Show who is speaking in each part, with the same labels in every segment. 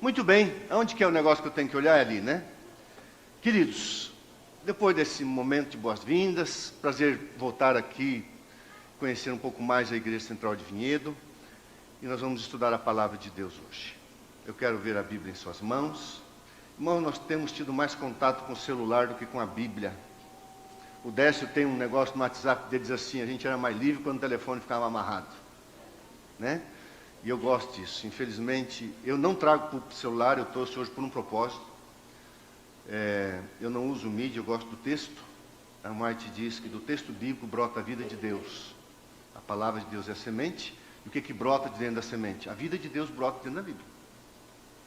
Speaker 1: Muito bem, onde que é o negócio que eu tenho que olhar? É ali, né? Queridos, depois desse momento de boas-vindas, prazer voltar aqui, conhecer um pouco mais a Igreja Central de Vinhedo, e nós vamos estudar a Palavra de Deus hoje. Eu quero ver a Bíblia em suas mãos. Irmãos, nós temos tido mais contato com o celular do que com a Bíblia. O Décio tem um negócio no WhatsApp dele, diz assim, a gente era mais livre quando o telefone ficava amarrado, né? E eu gosto disso. Infelizmente, eu não trago para o celular, eu trouxe hoje por um propósito. Eu não uso mídia, eu gosto do texto. A Marte diz que do texto bíblico brota a vida de Deus. A palavra de Deus é a semente. E o que brota de dentro da semente? A vida de Deus brota dentro da Bíblia.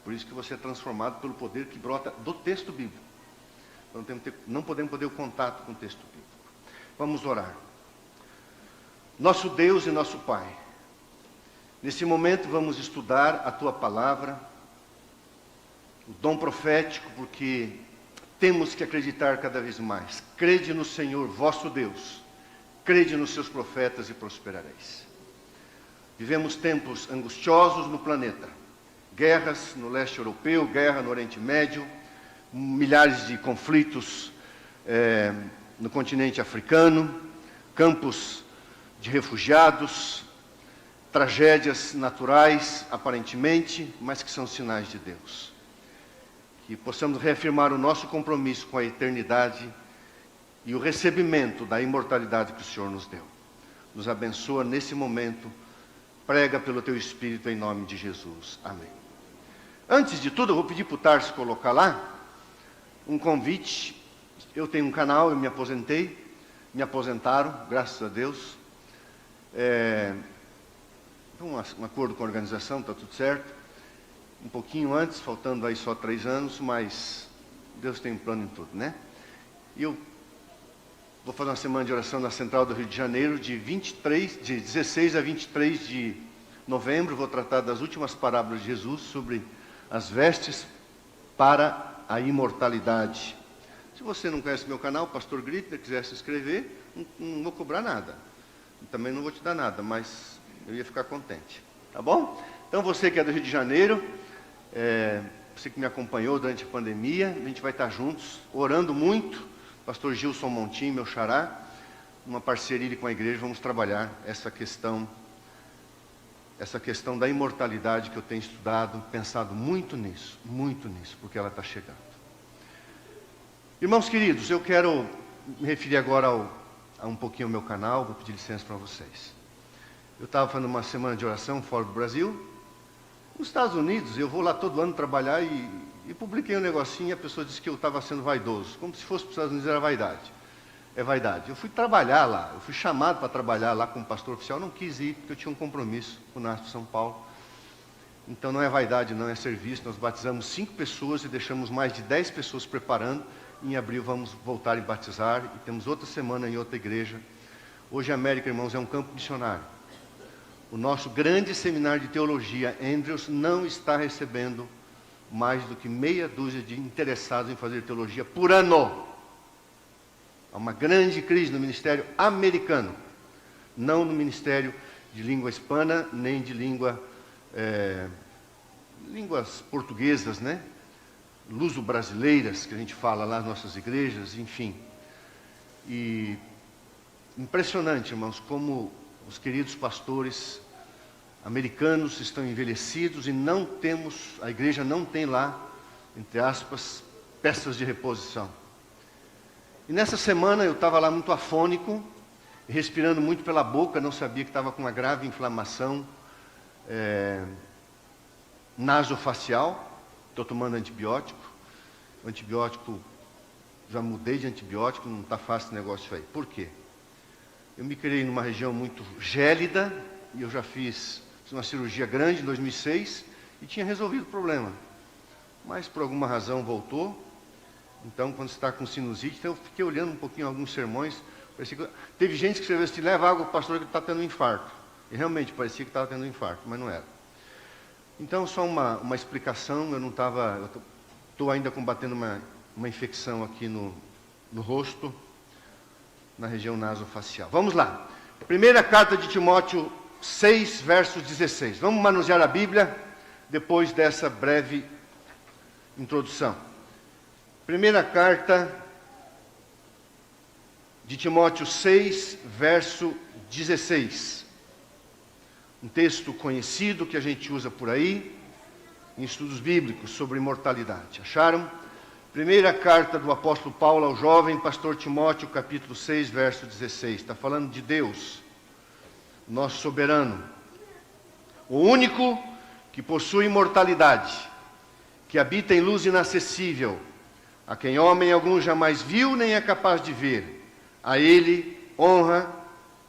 Speaker 1: Por isso que você é transformado pelo poder que brota do texto bíblico. Não podemos perder o contato com o texto bíblico. Vamos orar. Nosso Deus e nosso Pai, nesse momento vamos estudar a Tua Palavra, o dom profético, porque temos que acreditar cada vez mais. Crede no Senhor, vosso Deus. Crede nos seus profetas e prosperareis. Vivemos tempos angustiosos no planeta. Guerras no leste europeu, guerra no Oriente Médio, milhares de conflitos no continente africano, campos de refugiados, tragédias naturais, aparentemente, mas que são sinais de Deus. Que possamos reafirmar o nosso compromisso com a eternidade e o recebimento da imortalidade que o Senhor nos deu. Nos abençoa nesse momento, prega pelo Teu Espírito em nome de Jesus. Amém. Antes de tudo, eu vou pedir para o Tarso colocar lá um convite. Eu tenho um canal, eu me aposentei, me aposentaram, graças a Deus. Um acordo com a organização, está tudo certo. Um pouquinho antes, faltando aí só 3 anos, mas Deus tem um plano em tudo, né? E eu vou fazer uma semana de oração na Central do Rio de Janeiro, de 16 a 23 de novembro. Vou tratar das últimas parábolas de Jesus sobre as vestes para a imortalidade. Se você não conhece meu canal, Pastor Grittner, quiser se inscrever, não vou cobrar nada. Também não vou te dar nada, mas eu ia ficar contente. Tá bom? Então você que é do Rio de Janeiro, você que me acompanhou durante a pandemia, a gente vai estar juntos, orando muito. Pastor Gilson Montim, meu xará, uma parceria com a igreja, vamos trabalhar essa questão da imortalidade que eu tenho estudado, pensado muito nisso, porque ela está chegando. Irmãos queridos, eu quero me referir agora a um pouquinho ao meu canal, vou pedir licença para vocês. Eu estava fazendo uma semana de oração fora do Brasil. Nos Estados Unidos, eu vou lá todo ano trabalhar e publiquei um negocinho e a pessoa disse que eu estava sendo vaidoso, como se fosse para os Estados Unidos era vaidade. É vaidade. Eu fui trabalhar lá, eu fui chamado para trabalhar lá como pastor oficial, não quis ir, porque eu tinha um compromisso com o NASP São Paulo. Então não é vaidade, não é serviço. Nós batizamos 5 pessoas e deixamos mais de 10 pessoas preparando. Em abril vamos voltar e batizar, e temos outra semana em outra igreja. Hoje a América, irmãos, é um campo missionário. O nosso grande seminário de teologia, Andrews, não está recebendo mais do que meia dúzia de interessados em fazer teologia por ano. Há uma grande crise no ministério americano, não no ministério de língua hispana, nem de línguas portuguesas, né? Luso-brasileiras, que a gente fala lá nas nossas igrejas, enfim. E impressionante, irmãos, como os queridos pastores americanos estão envelhecidos e a igreja não tem lá, entre aspas, peças de reposição. E nessa semana eu estava lá muito afônico, respirando muito pela boca, não sabia que estava com uma grave inflamação nasofacial. Estou tomando antibiótico. O antibiótico, já mudei de antibiótico, não está fácil esse negócio aí. Por quê? Eu me criei numa região muito gélida, e eu já fiz uma cirurgia grande em 2006, e tinha resolvido o problema. Mas por alguma razão voltou. Então, quando você está com sinusite, então eu fiquei olhando um pouquinho alguns sermões. Teve gente que escreveu assim, leva água para o pastor que está tendo um infarto. E realmente parecia que estava tendo um infarto, mas não era. Então, só uma explicação, eu estou ainda combatendo uma infecção aqui no rosto, na região nasofacial. Vamos lá. Primeira carta de Timóteo 6, versos 16. Vamos manusear a Bíblia depois dessa breve Introdução. Primeira carta de Timóteo 6, verso 16. Um texto conhecido que a gente usa por aí, em estudos bíblicos sobre imortalidade. Acharam? Primeira carta do apóstolo Paulo ao jovem pastor Timóteo, capítulo 6, verso 16. Está falando de Deus, nosso soberano, o único que possui imortalidade, que habita em luz inacessível, a quem homem algum jamais viu nem é capaz de ver. A ele honra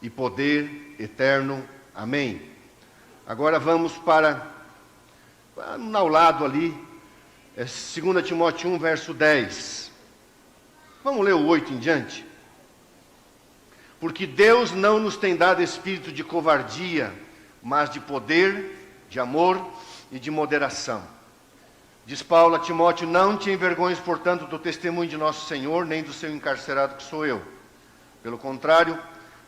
Speaker 1: e poder eterno. Amém. Agora vamos para ao lado ali, 2 Timóteo 1, verso 10. Vamos ler o 8 em diante. Porque Deus não nos tem dado espírito de covardia, mas de poder, de amor e de moderação. Diz Paulo a Timóteo: não te envergonhes, portanto, do testemunho de nosso Senhor, nem do seu encarcerado que sou eu. Pelo contrário,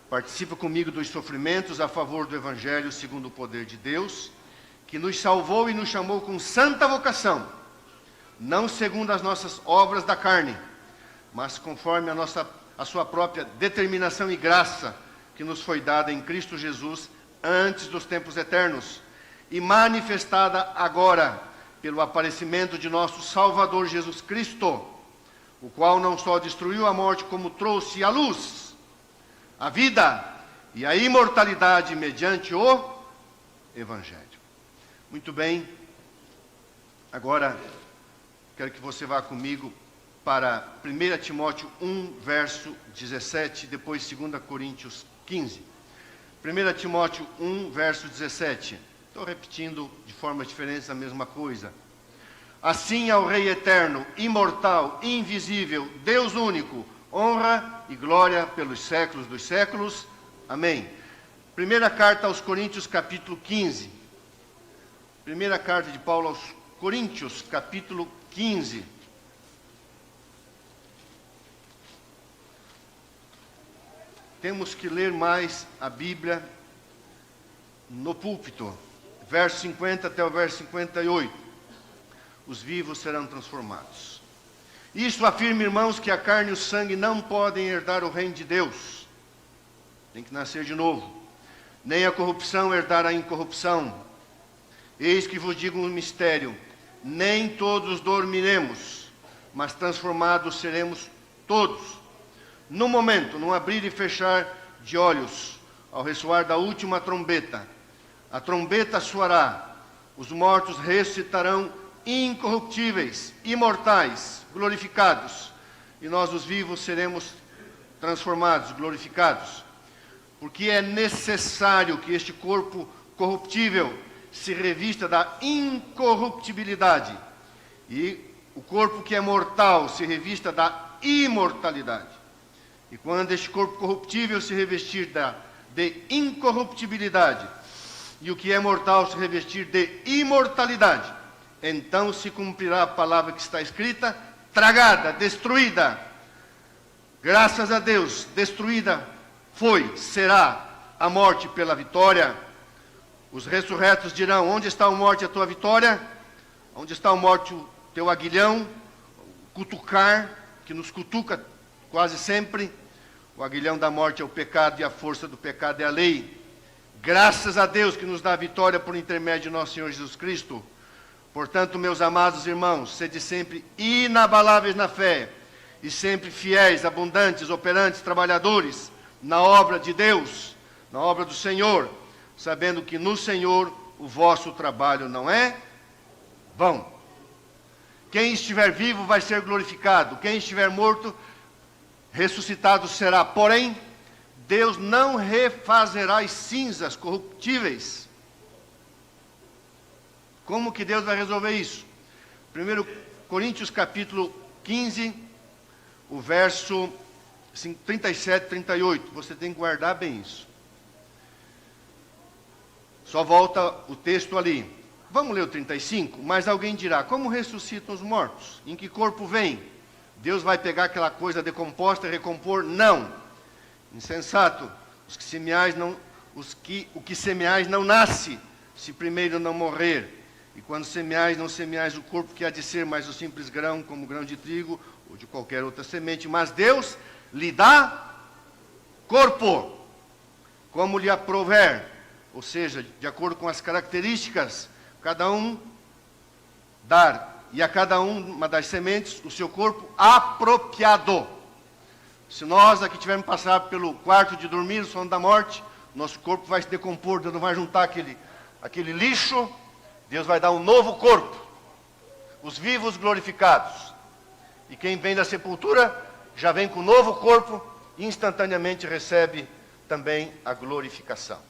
Speaker 1: participa comigo dos sofrimentos a favor do Evangelho, segundo o poder de Deus, que nos salvou e nos chamou com santa vocação, não segundo as nossas obras da carne, mas conforme a sua própria determinação e graça, que nos foi dada em Cristo Jesus antes dos tempos eternos, e manifestada agora pelo aparecimento de nosso Salvador Jesus Cristo, o qual não só destruiu a morte, como trouxe à luz a vida e a imortalidade mediante o Evangelho. Muito bem, agora quero que você vá comigo para 1 Timóteo 1, verso 17, depois 2 Coríntios 15. 1 Timóteo 1, verso 17. Estou repetindo de forma diferente a mesma coisa. Assim ao Rei eterno, imortal, invisível, Deus único, honra e glória pelos séculos dos séculos. Amém. Primeira carta aos Coríntios, capítulo 15. Primeira carta de Paulo aos Coríntios, capítulo 15. Temos que ler mais a Bíblia no púlpito. Verso 50 até o verso 58. Os vivos serão transformados. Isto afirma, irmãos, que a carne e o sangue não podem herdar o reino de Deus. Tem que nascer de novo. Nem a corrupção herdar a incorrupção. Eis que vos digo um mistério. Nem todos dormiremos, mas transformados seremos todos. No momento, num abrir e fechar de olhos, ao ressoar da última trombeta, a trombeta soará, os mortos ressuscitarão incorruptíveis, imortais, glorificados, e nós os vivos seremos transformados, glorificados, porque é necessário que este corpo corruptível se revista da incorruptibilidade, e o corpo que é mortal se revista da imortalidade. E quando este corpo corruptível se revestir de incorruptibilidade, e o que é mortal se revestir de imortalidade, então se cumprirá a palavra que está escrita: tragada, destruída. Graças a Deus, destruída será a morte pela vitória. Os ressurretos dirão: onde está a morte, a tua vitória? Onde está a morte, o teu aguilhão? O cutucar, que nos cutuca quase sempre. O aguilhão da morte é o pecado, e a força do pecado é a lei. Graças a Deus que nos dá a vitória por intermédio de nosso Senhor Jesus Cristo. Portanto, meus amados irmãos, sede sempre inabaláveis na fé, e sempre fiéis, abundantes, operantes, trabalhadores na obra de Deus, na obra do Senhor, sabendo que no Senhor o vosso trabalho não é vão. Quem estiver vivo vai ser glorificado, quem estiver morto, ressuscitado será. Porém, Deus não refazerá as cinzas corruptíveis. Como que Deus vai resolver isso? 1 Coríntios capítulo 15, o verso 37 e 38. Você tem que guardar bem isso. Só volta o texto ali. Vamos ler o 35? Mas alguém dirá: como ressuscitam os mortos? Em que corpo vem? Deus vai pegar aquela coisa decomposta e recompor? Não. Insensato. O que semeais não nasce, se primeiro não morrer. E quando semeais, não semeais o corpo que há de ser, mas o simples grão, como grão de trigo, ou de qualquer outra semente. Mas Deus lhe dá corpo, como lhe aprouver, ou seja, de acordo com as características, cada um dar, e a cada uma das sementes, o seu corpo apropriado. Se nós aqui tivermos passar pelo quarto de dormir, o sono da morte, nosso corpo vai se decompor, Deus não vai juntar aquele lixo, Deus vai dar um novo corpo, os vivos glorificados. E quem vem da sepultura, já vem com um novo corpo, e instantaneamente recebe também a glorificação.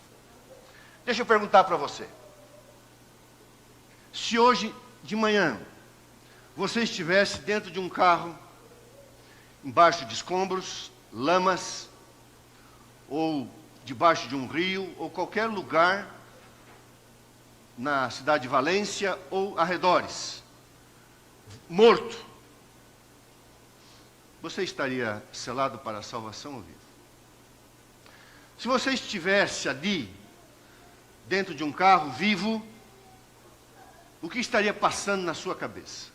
Speaker 1: Deixa eu perguntar para você. Se hoje de manhã você estivesse dentro de um carro, embaixo de escombros, lamas, ou debaixo de um rio, ou qualquer lugar na cidade de Valência ou arredores, morto, você estaria selado para a salvação ou vivo? Se você estivesse ali, dentro de um carro, vivo, o que estaria passando na sua cabeça?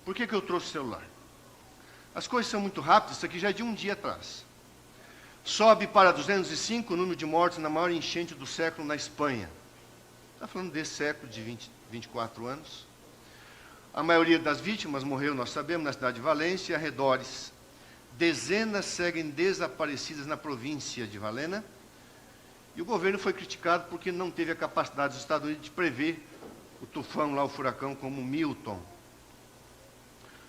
Speaker 1: Por que eu trouxe o celular? As coisas são muito rápidas, isso aqui já é de um dia atrás. Sobe para 205 o número de mortos na maior enchente do século na Espanha. Está falando desse século de 24 anos. A maioria das vítimas morreu, nós sabemos, na cidade de Valência e arredores. Dezenas seguem desaparecidas na província de Valena. E o governo foi criticado porque não teve a capacidade dos Estados Unidos de prever o tufão lá, o furacão, como Milton.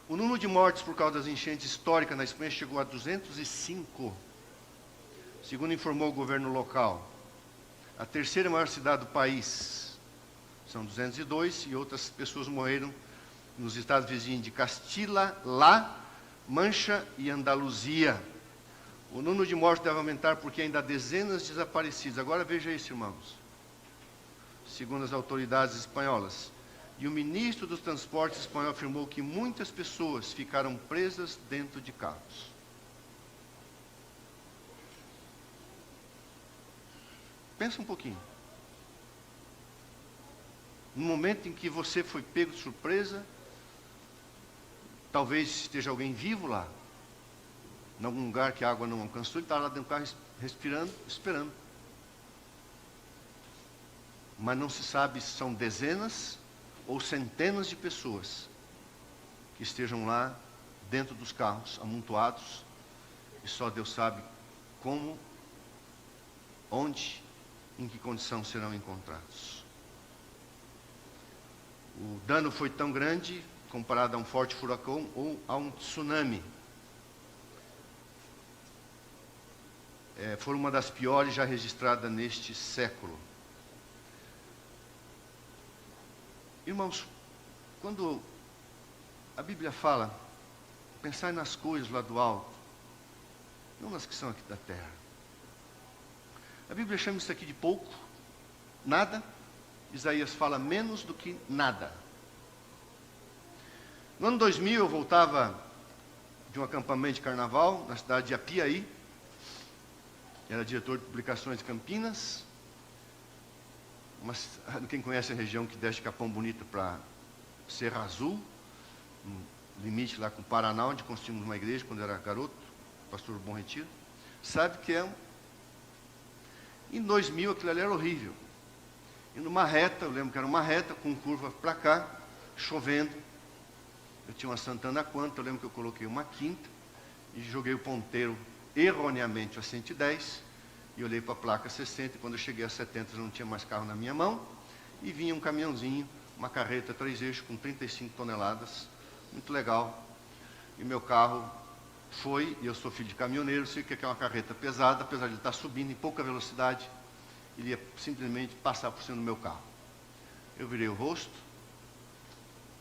Speaker 1: O número de mortes por causa das enchentes históricas na Espanha chegou a 205, segundo informou o governo local. A terceira maior cidade do país, são 202, e outras pessoas morreram nos estados vizinhos de Castilla, La Mancha e Andaluzia. O número de mortes deve aumentar porque ainda há dezenas de desaparecidos. Agora veja isso, irmãos. Segundo as autoridades espanholas. E o ministro dos Transportes espanhol afirmou que muitas pessoas ficaram presas dentro de carros. Pensa um pouquinho. No momento em que você foi pego de surpresa, talvez esteja alguém vivo lá, em algum lugar que a água não alcançou, ele está lá dentro do carro respirando, esperando. Mas não se sabe se são dezenas ou centenas de pessoas que estejam lá dentro dos carros, amontoados, e só Deus sabe como, onde, em que condição serão encontrados. O dano foi tão grande, comparado a um forte furacão ou a um tsunami. Foi uma das piores já registradas neste século. Irmãos, quando a Bíblia fala, pensai nas coisas lá do alto, não nas que são aqui da terra. A Bíblia chama isso aqui de pouco, nada. Isaías fala menos do que nada. No ano 2000 eu voltava de um acampamento de carnaval na cidade de Apiaí. Era diretor de publicações de Campinas. Mas quem conhece a região que desce de Capão Bonito para Serra Azul, no limite lá com o Paraná, onde construímos uma igreja quando eu era garoto, pastor Bom Retiro, sabe que em 2000 aquilo ali era horrível. E numa reta, eu lembro que era uma reta, com curva para cá, chovendo. Eu tinha uma Santana Quanta, eu lembro que eu coloquei uma quinta e joguei o ponteiro erroneamente a 110 e olhei para a placa 60, e quando eu cheguei a 70 eu não tinha mais carro na minha mão, e vinha um caminhãozinho, uma carreta 3 eixos com 35 toneladas, muito legal. E meu carro foi, e eu sou filho de caminhoneiro, sei que é uma carreta pesada, apesar de ele estar subindo em pouca velocidade, ele ia simplesmente passar por cima do meu carro. Eu virei o rosto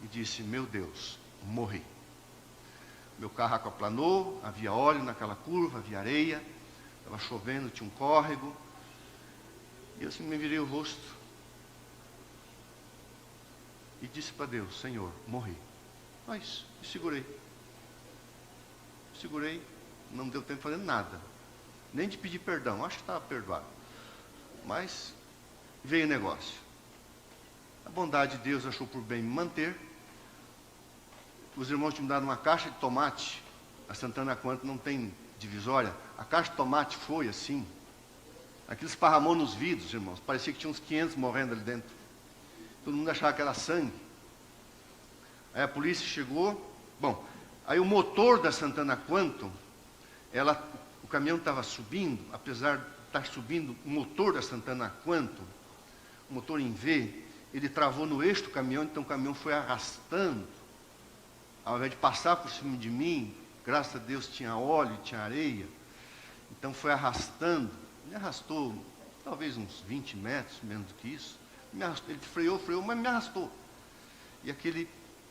Speaker 1: e disse, meu Deus, morri. Meu carro aquaplanou, havia óleo naquela curva, havia areia, estava chovendo, tinha um córrego. E eu assim me virei o rosto e disse para Deus, Senhor, morri. Mas segurei. Segurei, não deu tempo de fazer nada. Nem de pedir perdão, acho que estava perdoado. Mas veio o negócio. A bondade de Deus achou por bem me manter. Os irmãos tinham dado uma caixa de tomate. A Santana Quanto não tem divisória. A caixa de tomate foi assim. Aquilo esparramou nos vidros, irmãos. Parecia que tinha uns 500 morrendo ali dentro. Todo mundo achava que era sangue. Aí a polícia chegou. Bom, aí o motor da Santana Quanto, o caminhão estava subindo, apesar de estar subindo o motor da Santana Quanto, o motor em V, ele travou no eixo do caminhão, então o caminhão foi arrastando. Ao invés de passar por cima de mim, graças a Deus tinha óleo, tinha areia, então foi arrastando, me arrastou talvez uns 20 metros, menos do que isso. Ele freou, mas me arrastou. E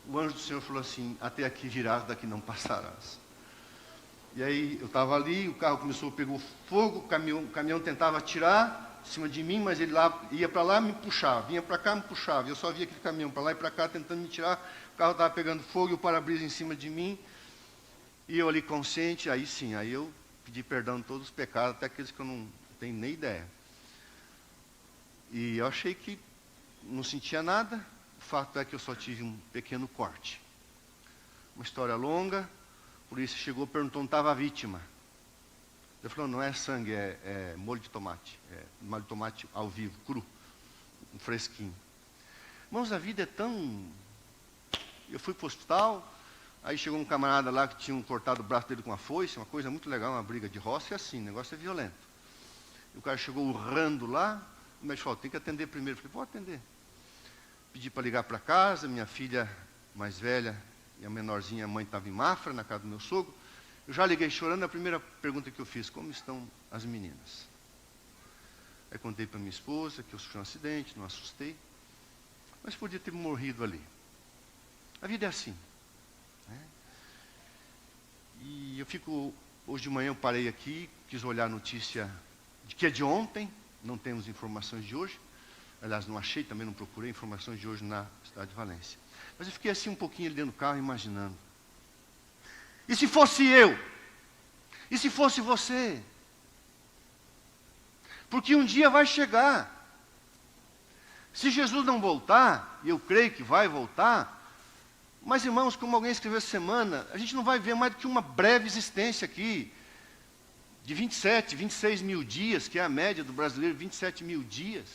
Speaker 1: o anjo do Senhor falou assim: até aqui virás, daqui não passarás. E aí eu estava ali, o carro pegou fogo, o caminhão tentava atirar em cima de mim, mas ele ia para lá, me puxava, vinha para cá, me puxava. Eu só via aquele caminhão para lá e para cá, tentando me tirar. O carro estava pegando fogo e o para-brisa em cima de mim. E eu ali consciente, aí sim, aí eu pedi perdão de todos os pecados, até aqueles que eu não tenho nem ideia. E eu achei que não sentia nada. O fato é que eu só tive um pequeno corte. Uma história longa. A polícia chegou, perguntou onde estava a vítima. Ele falou: não é sangue, é molho de tomate. É molho de tomate ao vivo, cru, um fresquinho. Irmãos, a vida é tão... Eu fui para o hospital, aí chegou um camarada lá que tinha cortado o braço dele com uma foice, uma coisa muito legal, uma briga de roça, e assim, o negócio é violento. E o cara chegou urrando lá, o médico falou: tem que atender primeiro. Eu falei: vou atender. Pedi para ligar para casa, minha filha mais velha e a menorzinha, a mãe estava em Mafra, na casa do meu sogro. Eu já liguei chorando, a primeira pergunta que eu fiz: como estão as meninas? Aí contei para minha esposa que eu sofri um acidente, não assustei, mas podia ter morrido ali. A vida é assim, né? E hoje de manhã eu parei aqui, quis olhar a notícia que é de ontem, não temos informações de hoje. Aliás, não achei, também não procurei informações de hoje na cidade de Valência. Mas eu fiquei assim um pouquinho ali dentro do carro, imaginando. E se fosse eu? E se fosse você? Porque um dia vai chegar. Se Jesus não voltar, e eu creio que vai voltar, mas irmãos, como alguém escreveu essa semana, a gente não vai ver mais do que uma breve existência aqui, de 27, 26 mil dias, que é a média do brasileiro, 27 mil dias.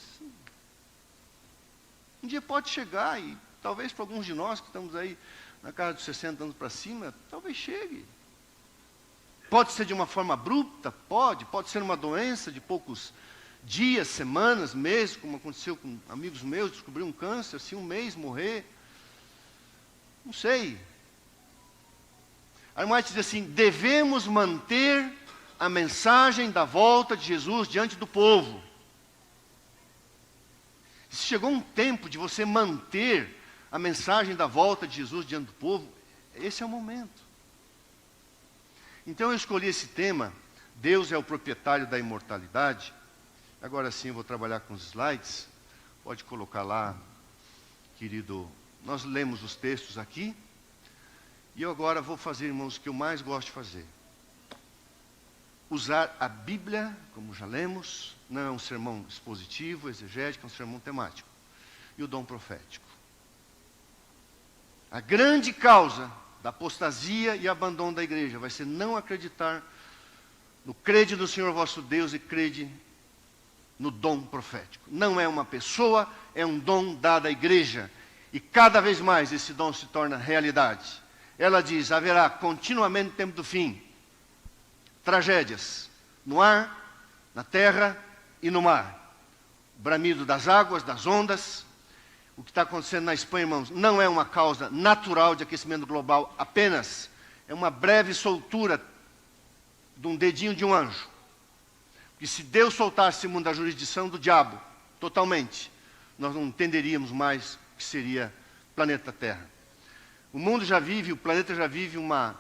Speaker 1: Um dia pode chegar, e talvez para alguns de nós que estamos aí na casa dos 60 anos para cima, talvez chegue. Pode ser de uma forma abrupta, pode ser uma doença de poucos dias, semanas, meses, como aconteceu com amigos meus, descobriram um câncer, assim, um mês, morrer. Não sei. A irmã diz assim: devemos manter a mensagem da volta de Jesus diante do povo. Se chegou um tempo de você manter a mensagem da volta de Jesus diante do povo, esse é o momento. Então eu escolhi esse tema: Deus é o proprietário da imortalidade. Agora sim eu vou trabalhar com os slides. Pode colocar lá, querido. Nós lemos os textos aqui. E eu agora vou fazer, irmãos, o que eu mais gosto de fazer. Usar a Bíblia, como já lemos, não é um sermão expositivo, exegético, é um sermão temático. E o dom profético. A grande causa da apostasia e abandono da igreja vai ser não acreditar no crede no Senhor vosso Deus e crede no dom profético. Não é uma pessoa, é um dom dado à igreja. E cada vez mais esse dom se torna realidade. Ela diz: haverá continuamente tempo do fim. Tragédias no ar, na terra e no mar. O bramido das águas, das ondas. O que está acontecendo na Espanha, irmãos, não é uma causa natural de aquecimento global apenas. É uma breve soltura de um dedinho de um anjo. Porque se Deus soltasse o mundo da jurisdição do diabo, totalmente, nós não entenderíamos mais o que seria o planeta Terra. O mundo já vive, o planeta já vive uma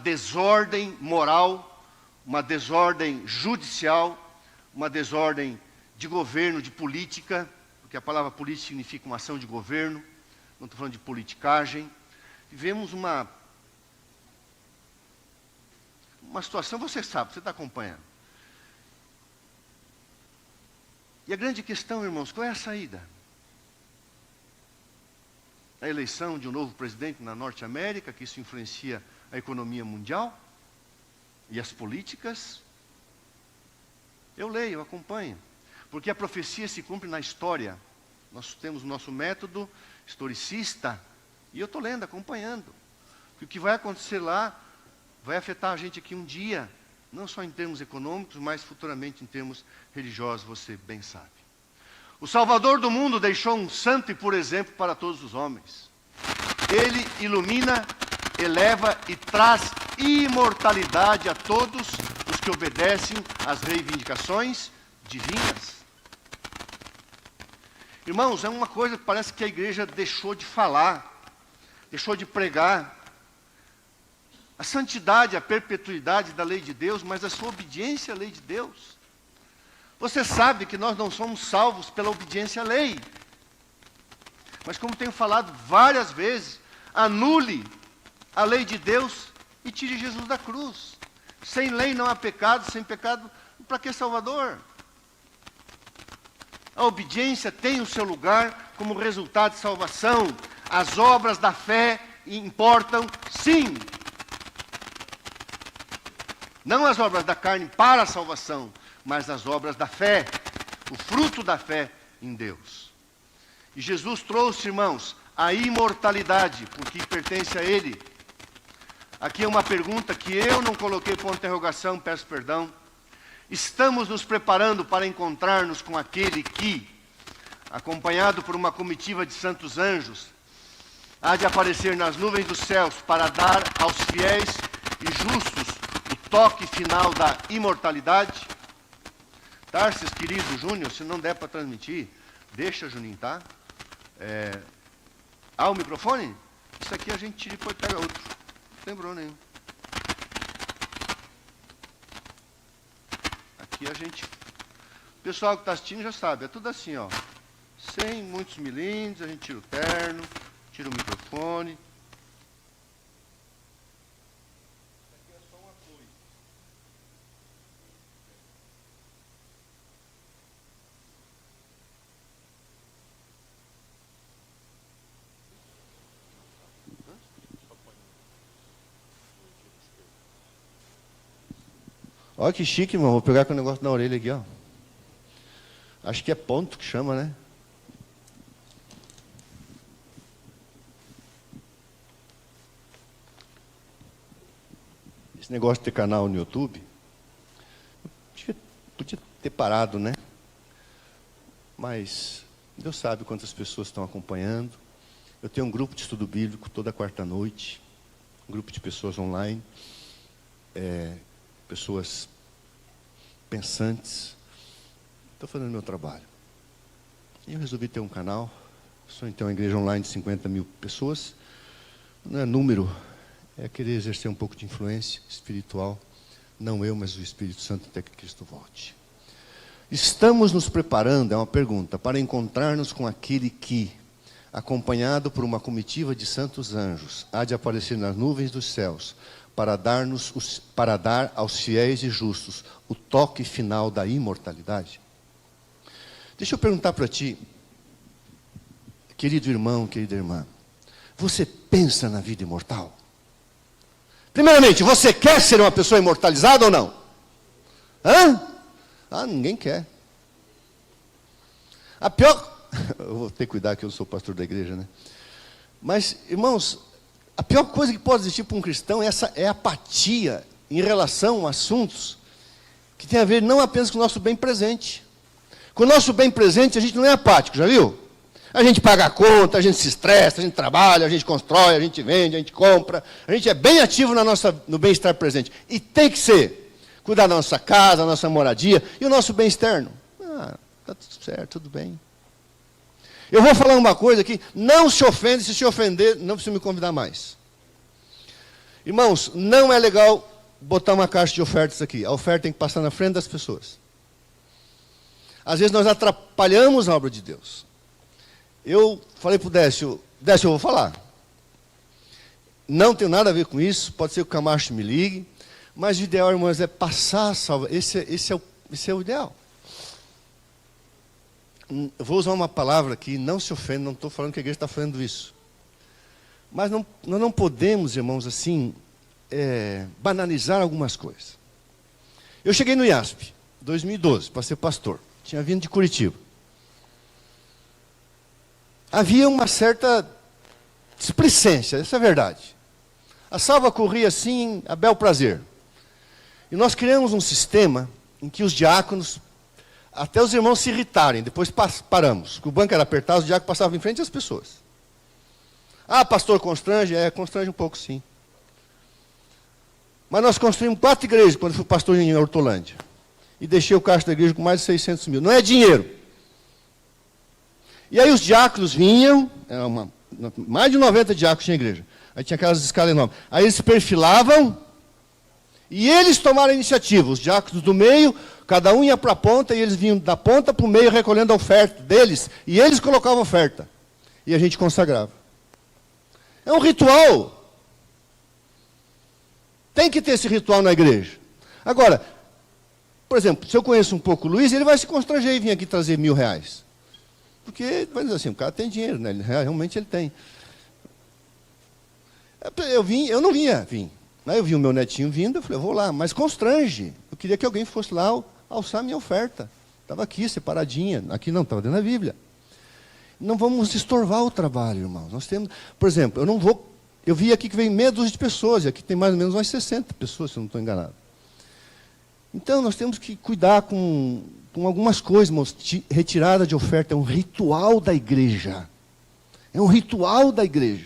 Speaker 1: desordem moral, uma desordem judicial, uma desordem de governo, de política, porque a palavra política significa uma ação de governo, não estou falando de politicagem. Vivemos uma situação, você sabe, você está acompanhando. E a grande questão, irmãos, qual é a saída? A eleição de um novo presidente na Norte América, que isso influencia a economia mundial e as políticas. Eu leio, eu acompanho, porque a profecia se cumpre na história. Nós temos o nosso método historicista, e eu estou lendo, acompanhando. Porque o que vai acontecer lá vai afetar a gente aqui um dia, não só em termos econômicos, mas futuramente em termos religiosos, você bem sabe. O Salvador do mundo deixou um santo e puro exemplo para todos os homens. Ele ilumina, eleva e traz imortalidade a todos os que obedecem às reivindicações divinas. Irmãos, é uma coisa que parece que a igreja deixou de falar, deixou de pregar. A santidade, a perpetuidade da lei de Deus, mas a sua obediência à lei de Deus. Você sabe que nós não somos salvos pela obediência à lei. Mas como tenho falado várias vezes, anule a lei de Deus e tire Jesus da cruz. Sem lei não há pecado, sem pecado, para que Salvador? A obediência tem o seu lugar como resultado de salvação. As obras da fé importam, sim. Não as obras da carne para a salvação, mas as obras da fé, o fruto da fé em Deus. E Jesus trouxe, irmãos, a imortalidade, porque pertence a Ele. Aqui é uma pergunta que eu não coloquei ponto de interrogação, peço perdão. Estamos nos preparando para encontrar-nos com aquele que, acompanhado por uma comitiva de santos anjos, há de aparecer nas nuvens dos céus para dar aos fiéis e justos o toque final da imortalidade? Tarsis, querido Júnior, se não der para transmitir, deixa, Juninho, tá? O microfone? Isso aqui a gente tira e pode pegar outro. Não tem problema nenhum. Aqui a gente... O pessoal que está assistindo já sabe, é tudo assim, ó. Sem muitos milímetros, a gente tira o terno, tira o microfone. Isso aqui é só um apoio. Olha que chique, irmão. Vou pegar com o negócio na orelha aqui, ó. Acho que é ponto que chama, né? Esse negócio de ter canal no YouTube, podia ter parado, né? Mas Deus sabe quantas pessoas estão acompanhando. Eu tenho um grupo de estudo bíblico toda quarta-noite, um grupo de pessoas online, pessoas pensantes. Estou fazendo meu trabalho. E eu resolvi ter um canal. Sou então uma igreja online de 50 mil pessoas. Não é número, é querer exercer um pouco de influência espiritual. Não eu, mas o Espírito Santo até que Cristo volte. Estamos nos preparando, é uma pergunta, para encontrar-nos com aquele que, acompanhado por uma comitiva de santos anjos, há de aparecer nas nuvens dos céus, para dar aos fiéis e justos o toque final da imortalidade? Deixa eu perguntar para ti, querido irmão, querida irmã, você pensa na vida imortal? Primeiramente, você quer ser uma pessoa imortalizada ou não? Ninguém quer. A pior... Eu vou ter que cuidar que eu sou pastor da igreja, né? Mas, irmãos, a pior coisa que pode existir para um cristão é a apatia em relação a assuntos que tem a ver não apenas com o nosso bem presente. Com o nosso bem presente, a gente não é apático, já viu? A gente paga a conta, a gente se estressa, a gente trabalha, a gente constrói, a gente vende, a gente compra. A gente é bem ativo no bem-estar presente. E tem que ser. Cuidar da nossa casa, da nossa moradia e o nosso bem externo. Está tudo certo, tudo bem. Eu vou falar uma coisa aqui, não se ofende, se ofender, não precisa me convidar mais. Irmãos, não é legal botar uma caixa de ofertas aqui. A oferta tem que passar na frente das pessoas. Às vezes nós atrapalhamos a obra de Deus. Eu falei para o Décio, eu vou falar. Não tem nada a ver com isso, pode ser que o Camacho me ligue, mas o ideal, irmãos, é passar a salva. Esse é o ideal. Eu vou usar uma palavra que não se ofende, não estou falando que a igreja está fazendo isso. Mas nós não podemos, irmãos, assim, banalizar algumas coisas. Eu cheguei no IASP, 2012, para ser pastor. Tinha vindo de Curitiba. Havia uma certa displicência, essa é a verdade. A salva corria assim, a bel prazer. E nós criamos um sistema em que os diáconos, até os irmãos se irritarem, depois paramos. O banco era apertado, os diáconos passavam em frente às pessoas. Ah, pastor, constrange? Constrange um pouco, sim. Mas nós construímos 4 igrejas quando fui pastor em Hortolândia. E deixei o caixa da igreja com mais de 600 mil. Não é dinheiro. E aí os diáconos vinham, mais de 90 diáconos tinha igreja. Aí tinha aquelas escalas enormes. Aí eles se perfilavam e eles tomaram a iniciativa. Os diáconos do meio, cada um ia para a ponta e eles vinham da ponta para o meio recolhendo a oferta deles. E eles colocavam a oferta. E a gente consagrava. É um ritual. Tem que ter esse ritual na igreja. Agora, por exemplo, se eu conheço um pouco o Luiz, ele vai se constranger e vir aqui trazer R$1.000. Porque, vai dizer assim, o cara tem dinheiro, né? Realmente ele tem. Eu não vim. Aí eu vi o meu netinho vindo, eu falei, eu vou lá, mas constrange. Eu queria que alguém fosse lá alçar a minha oferta. Estava aqui, separadinha. Aqui não, estava dentro da Bíblia. Não vamos estorvar o trabalho, irmãos. Nós temos, por exemplo, eu vi aqui que veio meia dúzia de pessoas, e aqui tem mais ou menos umas 60 pessoas, se eu não estou enganado. Então, nós temos que cuidar com algumas coisas, irmãos. Retirada de oferta é um ritual da igreja. É um ritual da igreja.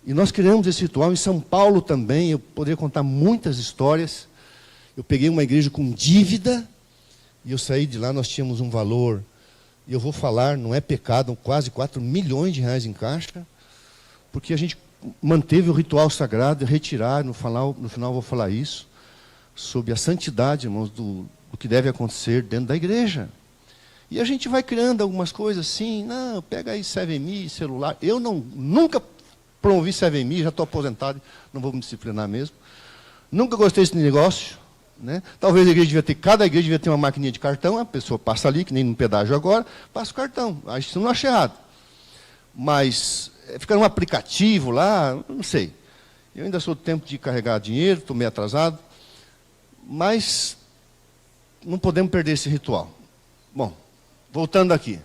Speaker 1: E nós criamos esse ritual em São Paulo também. Eu poderia contar muitas histórias. Eu peguei uma igreja com dívida, e eu saí de lá, nós tínhamos um valor, e eu vou falar, não é pecado, quase R$4 milhões em caixa, porque a gente manteve o ritual sagrado, retirar, no final eu vou falar isso, sobre a santidade, irmãos, do que deve acontecer dentro da igreja. E a gente vai criando algumas coisas assim, não, pega aí 7Me, celular. Eu nunca promovi 7Me, já estou aposentado, não vou me disciplinar mesmo. Nunca gostei desse negócio. Né? Talvez cada igreja devia ter uma maquininha de cartão, a pessoa passa ali, que nem no pedágio agora, passa o cartão. Isso não acho errado. Mas fica um aplicativo lá, não sei. Eu ainda sou do tempo de carregar dinheiro, estou meio atrasado. Mas não podemos perder esse ritual. Bom, voltando aqui.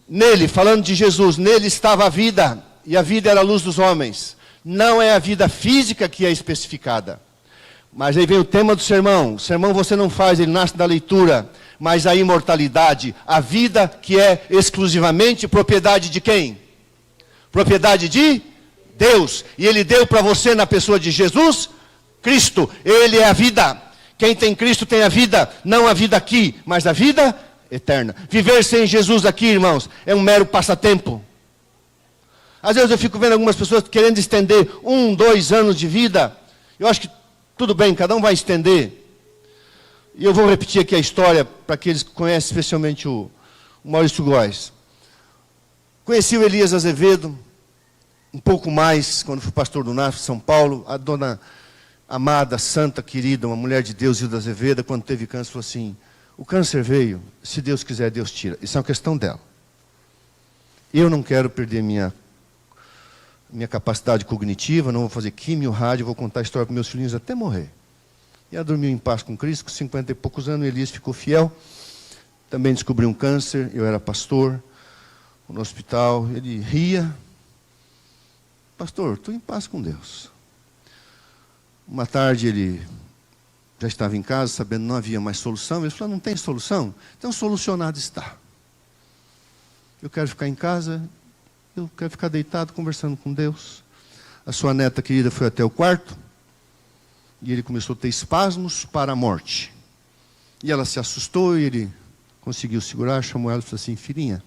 Speaker 1: Nele, falando de Jesus, nele estava a vida, e a vida era a luz dos homens. Não é a vida física que é especificada. Mas aí vem o tema do sermão. O sermão você não faz, ele nasce da leitura. Mas a imortalidade, a vida que é exclusivamente propriedade de quem? Propriedade de Deus. E Ele deu para você na pessoa de Jesus Cristo. Ele é a vida. Quem tem Cristo tem a vida. Não a vida aqui, mas a vida eterna. Viver sem Jesus aqui, irmãos, é um mero passatempo. Às vezes eu fico vendo algumas pessoas querendo estender 1, 2 anos de vida. Eu acho que tudo bem, cada um vai estender. E eu vou repetir aqui a história para aqueles que conhecem especialmente o Maurício Góes. Conheci o Elias Azevedo, um pouco mais, quando fui pastor do NASF São Paulo. A dona amada, santa, querida, uma mulher de Deus, Hilda Azevedo, quando teve câncer, falou assim, o câncer veio, se Deus quiser, Deus tira. Isso é uma questão dela. Eu não quero perder minha capacidade cognitiva, não vou fazer químio, rádio, vou contar a história para meus filhinhos até morrer. E ela dormiu em paz com Cristo, com 50 e poucos anos, Elias ficou fiel, também descobriu um câncer, eu era pastor, no hospital, ele ria, pastor, estou em paz com Deus. Uma tarde ele já estava em casa, sabendo que não havia mais solução, ele falou, não tem solução? Então solucionado está. Eu quero ficar em casa, eu quero ficar deitado, conversando com Deus. A sua neta querida foi até o quarto, e ele começou a ter espasmos para a morte. E ela se assustou, e ele conseguiu segurar, chamou ela e falou assim, filhinha,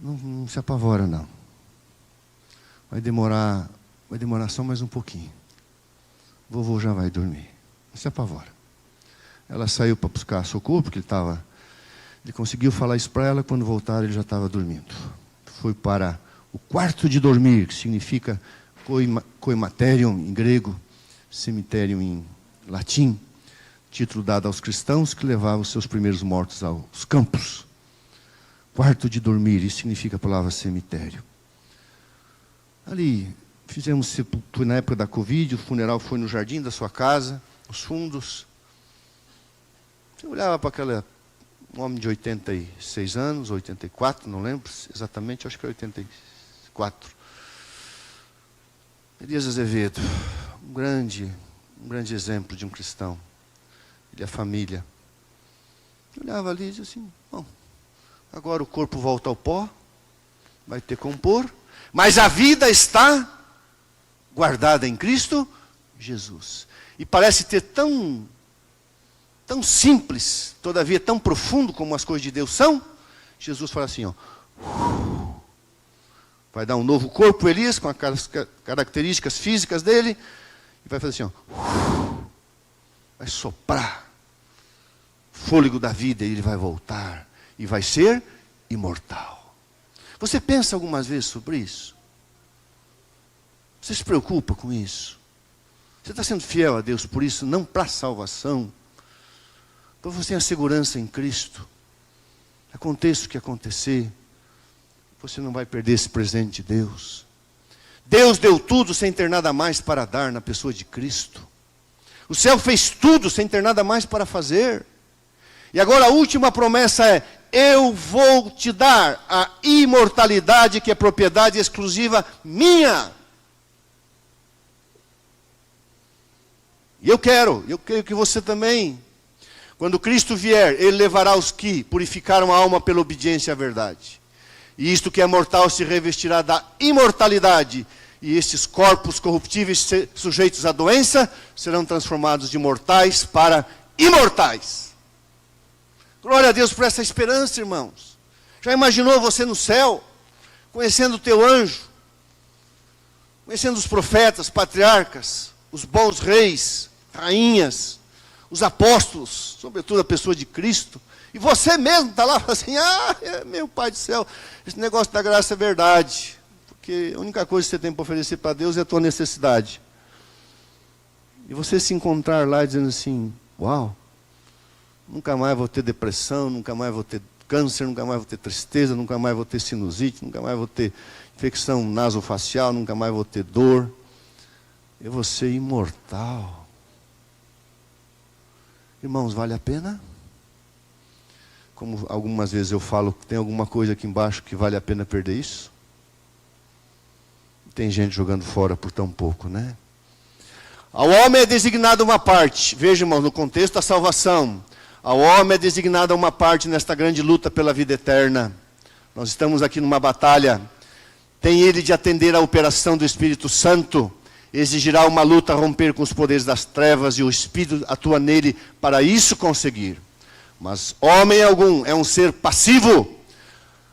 Speaker 1: não se apavora não. Vai demorar só mais um pouquinho. Vovô já vai dormir. Não se apavora. Ela saiu para buscar socorro, porque ele conseguiu falar isso para ela, quando voltaram ele já estava dormindo. Foi para o quarto de dormir, que significa coimaterium em grego, cemitério em latim, título dado aos cristãos que levavam os seus primeiros mortos aos campos. Quarto de dormir, isso significa a palavra cemitério. Ali, fizemos sepultura na época da Covid, o funeral foi no jardim da sua casa, os fundos. Você olhava para aquele homem de 86 anos, 84, não lembro exatamente, acho que é 84. Elias Azevedo, um grande exemplo de um cristão. Ele e a família. Eu olhava ali e dizia assim, bom, agora o corpo volta ao pó, vai ter que compor, mas a vida está guardada em Cristo Jesus. E parece ter tão simples, todavia tão profundo como as coisas de Deus são. Jesus fala assim, ó, vai dar um novo corpo, Elias, com as características físicas dele, e vai fazer assim, ó, vai soprar fôlego da vida, e ele vai voltar, e vai ser imortal. Você pensa algumas vezes sobre isso? Você se preocupa com isso? Você está sendo fiel a Deus por isso, não para a salvação, para você ter a segurança em Cristo. Aconteça o que acontecer, você não vai perder esse presente de Deus. Deus deu tudo sem ter nada mais para dar na pessoa de Cristo. O céu fez tudo sem ter nada mais para fazer. E agora a última promessa é, eu vou te dar a imortalidade que é propriedade exclusiva minha. E eu creio que você também. Quando Cristo vier, Ele levará os que purificaram a alma pela obediência à verdade. E isto que é mortal se revestirá da imortalidade. E estes corpos corruptíveis sujeitos à doença serão transformados de mortais para imortais. Glória a Deus por essa esperança, irmãos. Já imaginou você no céu, conhecendo o teu anjo, conhecendo os profetas, patriarcas, os bons reis, rainhas, os apóstolos, sobretudo a pessoa de Cristo, e você mesmo está lá e fala assim, meu Pai do céu, esse negócio da graça é verdade, porque a única coisa que você tem para oferecer para Deus é a tua necessidade. E você se encontrar lá dizendo assim, uau, nunca mais vou ter depressão, nunca mais vou ter câncer, nunca mais vou ter tristeza, nunca mais vou ter sinusite, nunca mais vou ter infecção nasofacial, nunca mais vou ter dor. Eu vou ser imortal. Irmãos, vale a pena? Como algumas vezes eu falo, tem alguma coisa aqui embaixo que vale a pena perder isso? Tem gente jogando fora por tão pouco, né? Ao homem é designada uma parte. Veja, irmãos, no contexto da salvação. Ao homem é designada uma parte nesta grande luta pela vida eterna. Nós estamos aqui numa batalha. Tem ele de atender à operação do Espírito Santo. Exigirá uma luta a romper com os poderes das trevas, e o Espírito atua nele para isso conseguir. Mas homem algum é um ser passivo,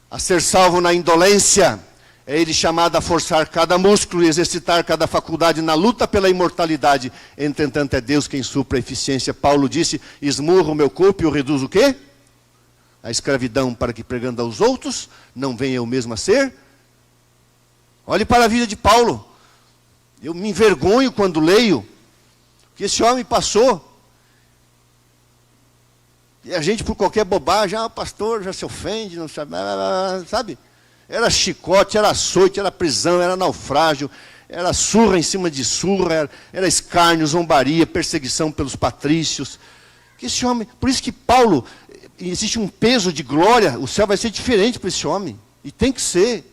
Speaker 1: a ser salvo na indolência. É ele chamado a forçar cada músculo e exercitar cada faculdade na luta pela imortalidade. Entretanto, é Deus quem supra a eficiência. Paulo disse, esmurro o meu corpo e o reduzo o quê? A escravidão, para que pregando aos outros, não venha eu mesmo a ser. Olhe para a vida de Paulo. Eu me envergonho quando leio o que esse homem passou. E a gente, por qualquer bobagem, o pastor já se ofende, não sabe, sabe? Era chicote, era açoite, era prisão, era naufrágio, era surra em cima de surra, era escárnio, zombaria, perseguição pelos patrícios. Que esse homem, por isso que Paulo, existe um peso de glória, o céu vai ser diferente para esse homem, e tem que ser.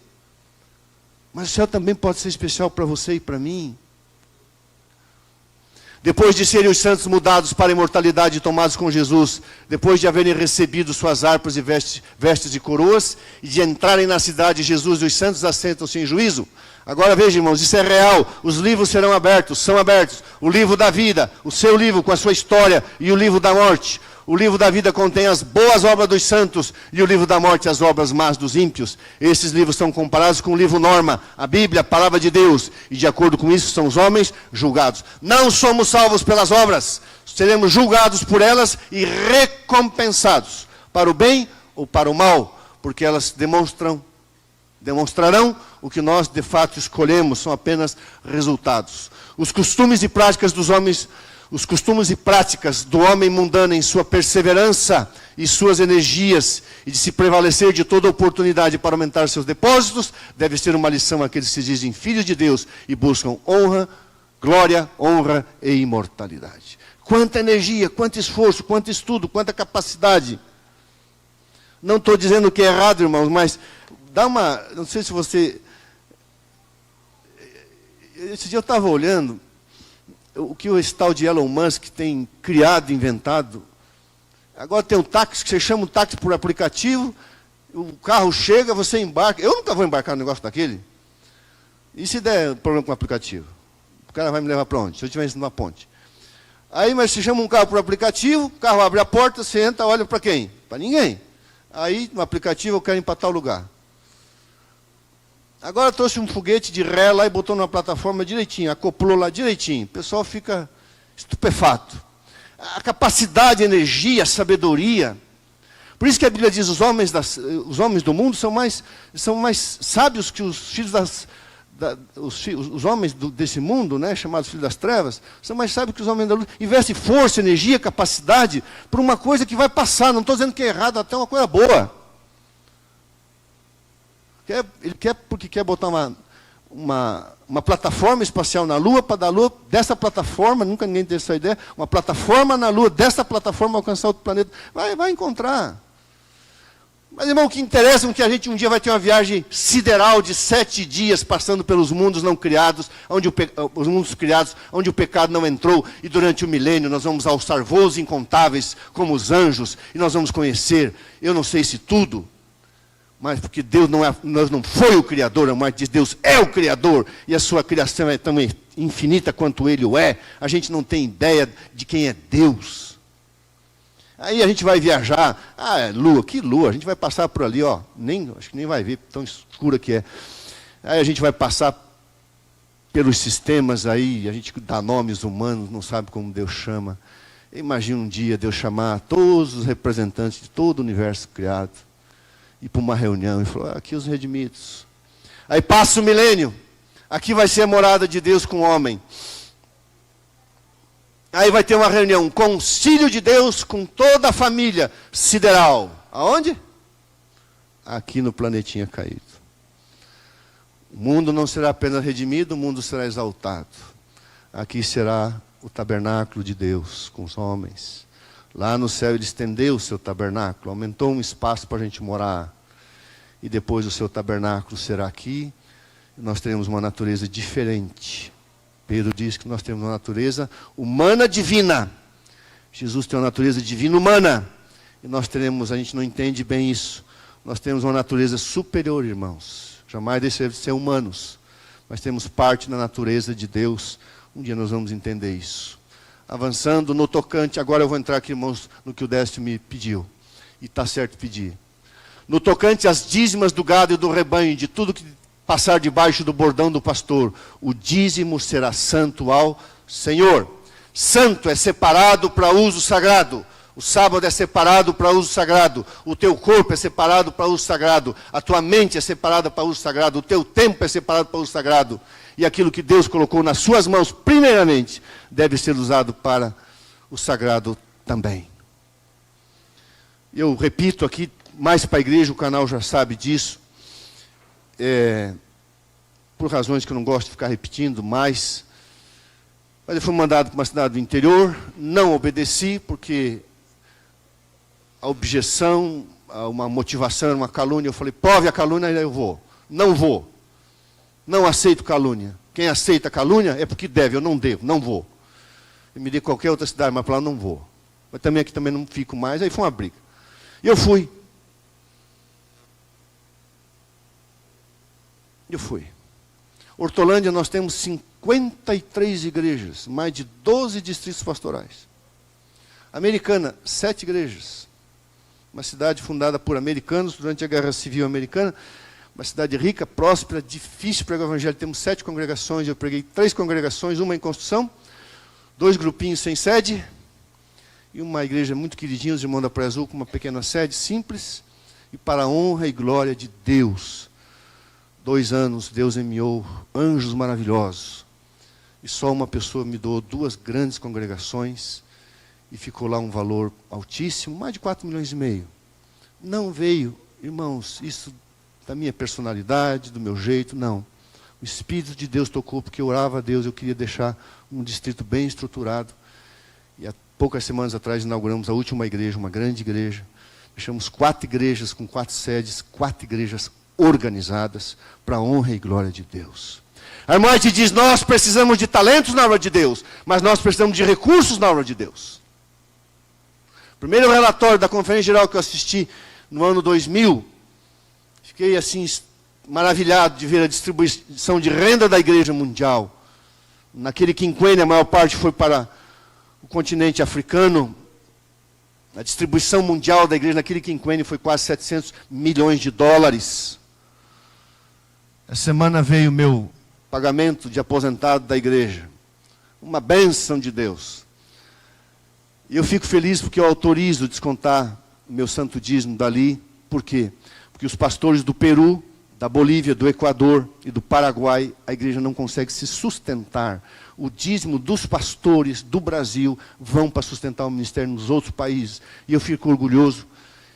Speaker 1: Mas o céu também pode ser especial para você e para mim. Depois de serem os santos mudados para a imortalidade e tomados com Jesus, depois de haverem recebido suas harpas e vestes e coroas, e de entrarem na cidade, Jesus e os santos assentam-se em juízo. Agora veja, irmãos, isso é real. Os livros serão abertos, são abertos. O livro da vida, o seu livro com a sua história, e o livro da morte. O livro da vida contém as boas obras dos santos, e o livro da morte as obras más dos ímpios. Esses livros são comparados com o livro norma, a Bíblia, a palavra de Deus, e de acordo com isso são os homens julgados. Não somos salvos pelas obras, seremos julgados por elas e recompensados, para o bem ou para o mal, porque elas demonstrarão o que nós de fato escolhemos, são apenas resultados. Os costumes e práticas dos homens, Os costumes e práticas do homem mundano em sua perseverança e suas energias e de se prevalecer de toda oportunidade para aumentar seus depósitos, deve ser uma lição àqueles que se dizem filhos de Deus e buscam honra, glória, honra e imortalidade. Quanta energia, quanto esforço, quanto estudo, quanta capacidade. Não estou dizendo que é errado, irmãos, mas dá uma... Não sei se você... Esse dia eu estava olhando o que esse tal de Elon Musk tem criado, inventado. Agora tem um táxi, que você chama o táxi por aplicativo, o carro chega, você embarca. Eu nunca vou embarcar no negócio daquele. E se der problema com o aplicativo? O cara vai me levar para onde? Se eu estiver numa ponte. Aí, mas você chama um carro por aplicativo, o carro abre a porta, você entra, olha para quem? Para ninguém. Aí, no aplicativo, eu quero ir para tal lugar. Agora trouxe um foguete de ré lá e botou numa plataforma direitinho, acoplou lá direitinho. O pessoal fica estupefato. A capacidade, a energia, a sabedoria. Por isso que a Bíblia diz, os homens do mundo são mais sábios que os filhos os homens desse mundo, né, chamados filhos das trevas, são mais sábios que os homens da luz. Investe força, energia, capacidade por uma coisa que vai passar. Não estou dizendo que é errado, até uma coisa boa. Ele quer porque quer botar uma plataforma espacial na Lua, para da Lua, dessa plataforma, nunca ninguém teve essa ideia, uma plataforma na Lua, dessa plataforma alcançar outro planeta. Vai encontrar. Mas, irmão, o que interessa é que a gente um dia vai ter uma viagem sideral de 7 dias, passando pelos mundos não criados, os mundos criados, onde o pecado não entrou, e durante o milênio nós vamos alçar voos incontáveis como os anjos, e nós vamos conhecer, eu não sei se tudo, mas porque Deus não foi o Criador, mas diz Deus é o Criador, e a sua criação é tão infinita quanto Ele o é, a gente não tem ideia de quem é Deus. Aí a gente vai viajar, Lua, que Lua, a gente vai passar por ali, ó, acho que nem vai ver, tão escura que é. Aí a gente vai passar pelos sistemas aí, a gente dá nomes humanos, não sabe como Deus chama. Imagina um dia Deus chamar todos os representantes de todo o universo criado, ir para uma reunião e falar, aqui os redimidos. Aí passa o milênio, aqui vai ser a morada de Deus com o homem. Aí vai ter uma reunião, um concílio de Deus com toda a família sideral. Aonde? Aqui no planetinha caído. O mundo não será apenas redimido, o mundo será exaltado. Aqui será o tabernáculo de Deus com os homens. Lá no céu ele estendeu o seu tabernáculo, aumentou um espaço para a gente morar. E depois o seu tabernáculo será aqui. E nós teremos uma natureza diferente. Pedro diz que nós temos uma natureza humana divina. Jesus tem uma natureza divina humana. E nós teremos, a gente não entende bem isso. Nós temos uma natureza superior, irmãos. Jamais deixaremos de ser humanos. Mas temos parte da natureza de Deus. Um dia nós vamos entender isso. Avançando no tocante, agora eu vou entrar aqui, irmãos, no que o Décio me pediu. E está certo pedir. No tocante às dízimas do gado e do rebanho, de tudo que passar debaixo do bordão do pastor, o dízimo será santo ao Senhor. Santo é separado para uso sagrado. O sábado é separado para uso sagrado. O teu corpo é separado para uso sagrado. A tua mente é separada para uso sagrado. O teu tempo é separado para uso sagrado. E aquilo que Deus colocou nas suas mãos, primeiramente, deve ser usado para o sagrado também. Eu repito aqui, mais para a igreja, o canal já sabe disso. Por razões que eu não gosto de ficar repetindo mais eu fui mandado para uma cidade do interior, não obedeci, porque a objeção, uma motivação, uma calúnia, eu falei, prove a calúnia, eu vou. Não vou. Não aceito calúnia. Quem aceita calúnia é porque deve, eu não devo, não vou. Eu me dei qualquer outra cidade, mas para lá não vou. Mas também aqui também não fico mais, aí foi uma briga. E eu fui. Hortolândia, nós temos 53 igrejas, mais de 12 distritos pastorais. Americana, 7 igrejas. Uma cidade fundada por americanos durante a Guerra Civil Americana. Uma cidade rica, próspera, difícil pregar o evangelho. Temos 7 congregações, eu preguei 3 congregações, uma em construção, 2 grupinhos sem sede, e uma igreja muito queridinha, os irmãos da Praia Azul, com uma pequena sede simples, e para a honra e glória de Deus. 2 anos, Deus enviou anjos maravilhosos. e só uma pessoa me doou 2 grandes congregações, e ficou lá um valor altíssimo, mais de 4,5 milhões. Não veio, irmãos, isso da minha personalidade, do meu jeito, não. O Espírito de Deus tocou, porque eu orava a Deus, eu queria deixar um distrito bem estruturado. E há poucas semanas atrás inauguramos a última igreja, uma grande igreja. Fechamos 4 igrejas com 4 sedes, 4 igrejas organizadas para a honra e glória de Deus. A irmã te diz, nós precisamos de talentos na obra de Deus, mas nós precisamos de recursos na obra de Deus. O primeiro relatório da Conferência Geral que eu assisti no ano 2000, fiquei assim maravilhado de ver a distribuição de renda da Igreja Mundial. Naquele quinquênio, a maior parte foi para o continente africano. A distribuição mundial da igreja naquele quinquênio foi quase 700 milhões de dólares. Essa semana veio o meu pagamento de aposentado da igreja. Uma bênção de Deus. E eu fico feliz porque eu autorizo descontar o meu santo dízimo dali. Por quê? Porque os pastores do Peru, da Bolívia, do Equador e do Paraguai, a igreja não consegue se sustentar. O dízimo dos pastores do Brasil vão para sustentar o ministério nos outros países. E eu fico orgulhoso.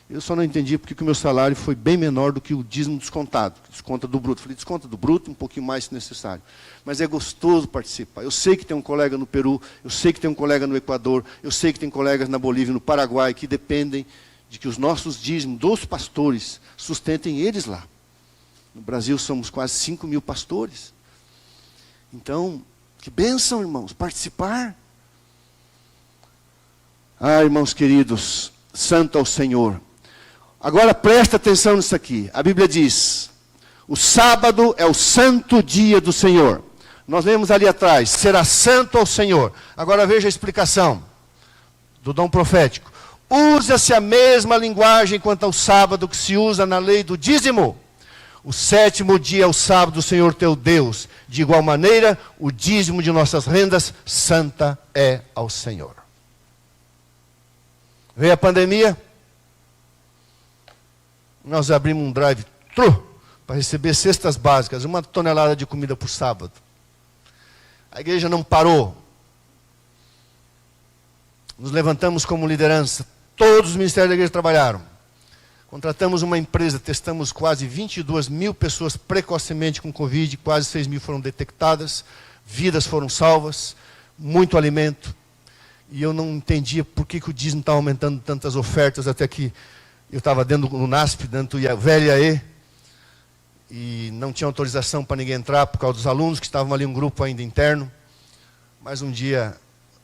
Speaker 1: Eu só não entendi porque o meu salário foi bem menor do que o dízimo descontado. Desconta do bruto. Falei, desconta do bruto, um pouquinho mais se necessário. Mas é gostoso participar. Eu sei que tem um colega no Peru, eu sei que tem um colega no Equador, eu sei que tem colegas na Bolívia e no Paraguai que dependem de que os nossos dízimos dos pastores sustentem eles lá. No Brasil somos quase 5 mil pastores. Então, que bênção, irmãos, participar. Ah, irmãos queridos, santo ao Senhor. Agora presta atenção nisso aqui. A Bíblia diz, o sábado é o santo dia do Senhor. Nós lemos ali atrás, será santo ao Senhor. Agora veja a explicação do dom profético. Usa-se a mesma linguagem quanto ao sábado que se usa na lei do dízimo. O 7º dia é o sábado do Senhor teu Deus. De igual maneira, o dízimo de nossas rendas, santa é ao Senhor. Veio a pandemia, nós abrimos um drive-thru para receber cestas básicas, 1 tonelada de comida por sábado. A igreja não parou. Nos levantamos como liderança. Todos os ministérios da igreja trabalharam. Contratamos uma empresa, testamos quase 22 mil pessoas precocemente com Covid, quase 6 mil foram detectadas, vidas foram salvas, muito alimento. E eu não entendia por que o dízimo estava aumentando tantas ofertas, até que eu estava dentro do NASP, dentro do velho IAE, e não tinha autorização para ninguém entrar, por causa dos alunos, que estavam ali um grupo ainda interno. Mas um dia,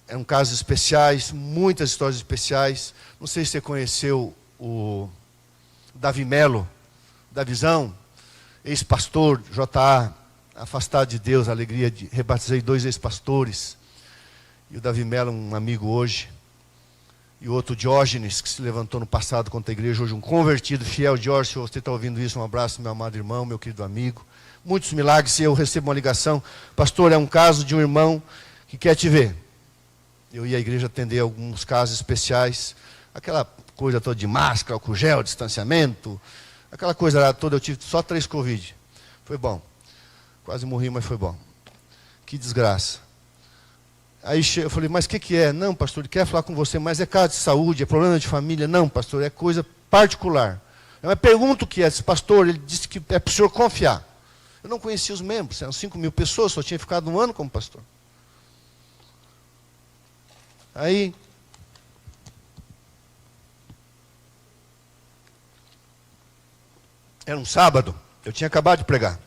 Speaker 1: eram casos especiais, muitas histórias especiais. Não sei se você conheceu o Davi Melo, da Visão, ex-pastor, JA, afastado de Deus, a alegria de rebatizei 2 ex-pastores. E o Davi Melo, um amigo hoje. E o outro Diógenes, que se levantou no passado contra a igreja, hoje um convertido, fiel. Diógenes, se você está ouvindo isso, um abraço, meu amado irmão, meu querido amigo. Muitos milagres, e eu recebo uma ligação, pastor, é um caso de um irmão que quer te ver. Eu ia à igreja atender alguns casos especiais, aquela coisa toda de máscara, álcool gel, distanciamento, aquela coisa lá toda, eu tive só 3 Covid. Foi bom. Quase morri, mas foi bom. Que desgraça. Aí eu falei, mas o que é? Não, pastor, ele quer falar com você, mas é caso de saúde, é problema de família? Não, pastor, é coisa particular. Eu pergunto o que é esse pastor, ele disse que é para o senhor confiar. Eu não conhecia os membros, eram 5 mil pessoas, só tinha ficado 1 ano como pastor. Aí, era um sábado, eu tinha acabado de pregar.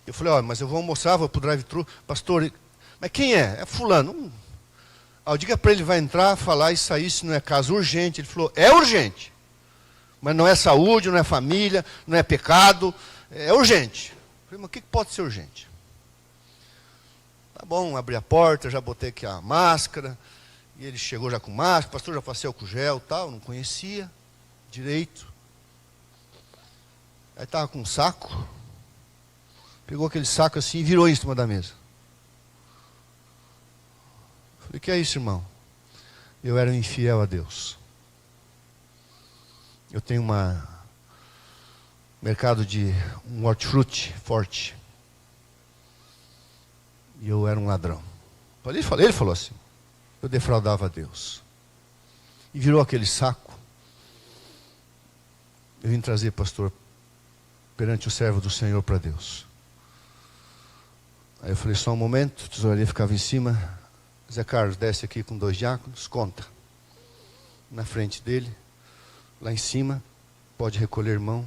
Speaker 1: Eu falei, ó, mas eu vou almoçar, vou para o drive-thru. Pastor, mas quem é? É fulano. Diga para ele, vai entrar, falar e sair, se não é caso urgente. Ele falou, é urgente. Mas não é saúde, não é família, não é pecado, é urgente. Eu falei, mas o que pode ser urgente? Tá bom, abri a porta, já botei aqui a máscara. E ele chegou já com máscara, pastor, já passei álcool gel e tal, não conhecia direito. Aí estava com um saco. Pegou aquele saco assim e virou em cima da mesa. Falei, o que é isso, irmão? Eu era infiel a Deus. Eu tenho mercado de um hortifruti forte. E eu era um ladrão. Ele falou assim, eu defraudava a Deus. E virou aquele saco. Eu vim trazer, pastor, perante o servo do Senhor para Deus. Aí eu falei, só um momento, a tesouraria ficava em cima. Zé Carlos, desce aqui com 2 diáconos, conta. Na frente dele, lá em cima, pode recolher, irmão.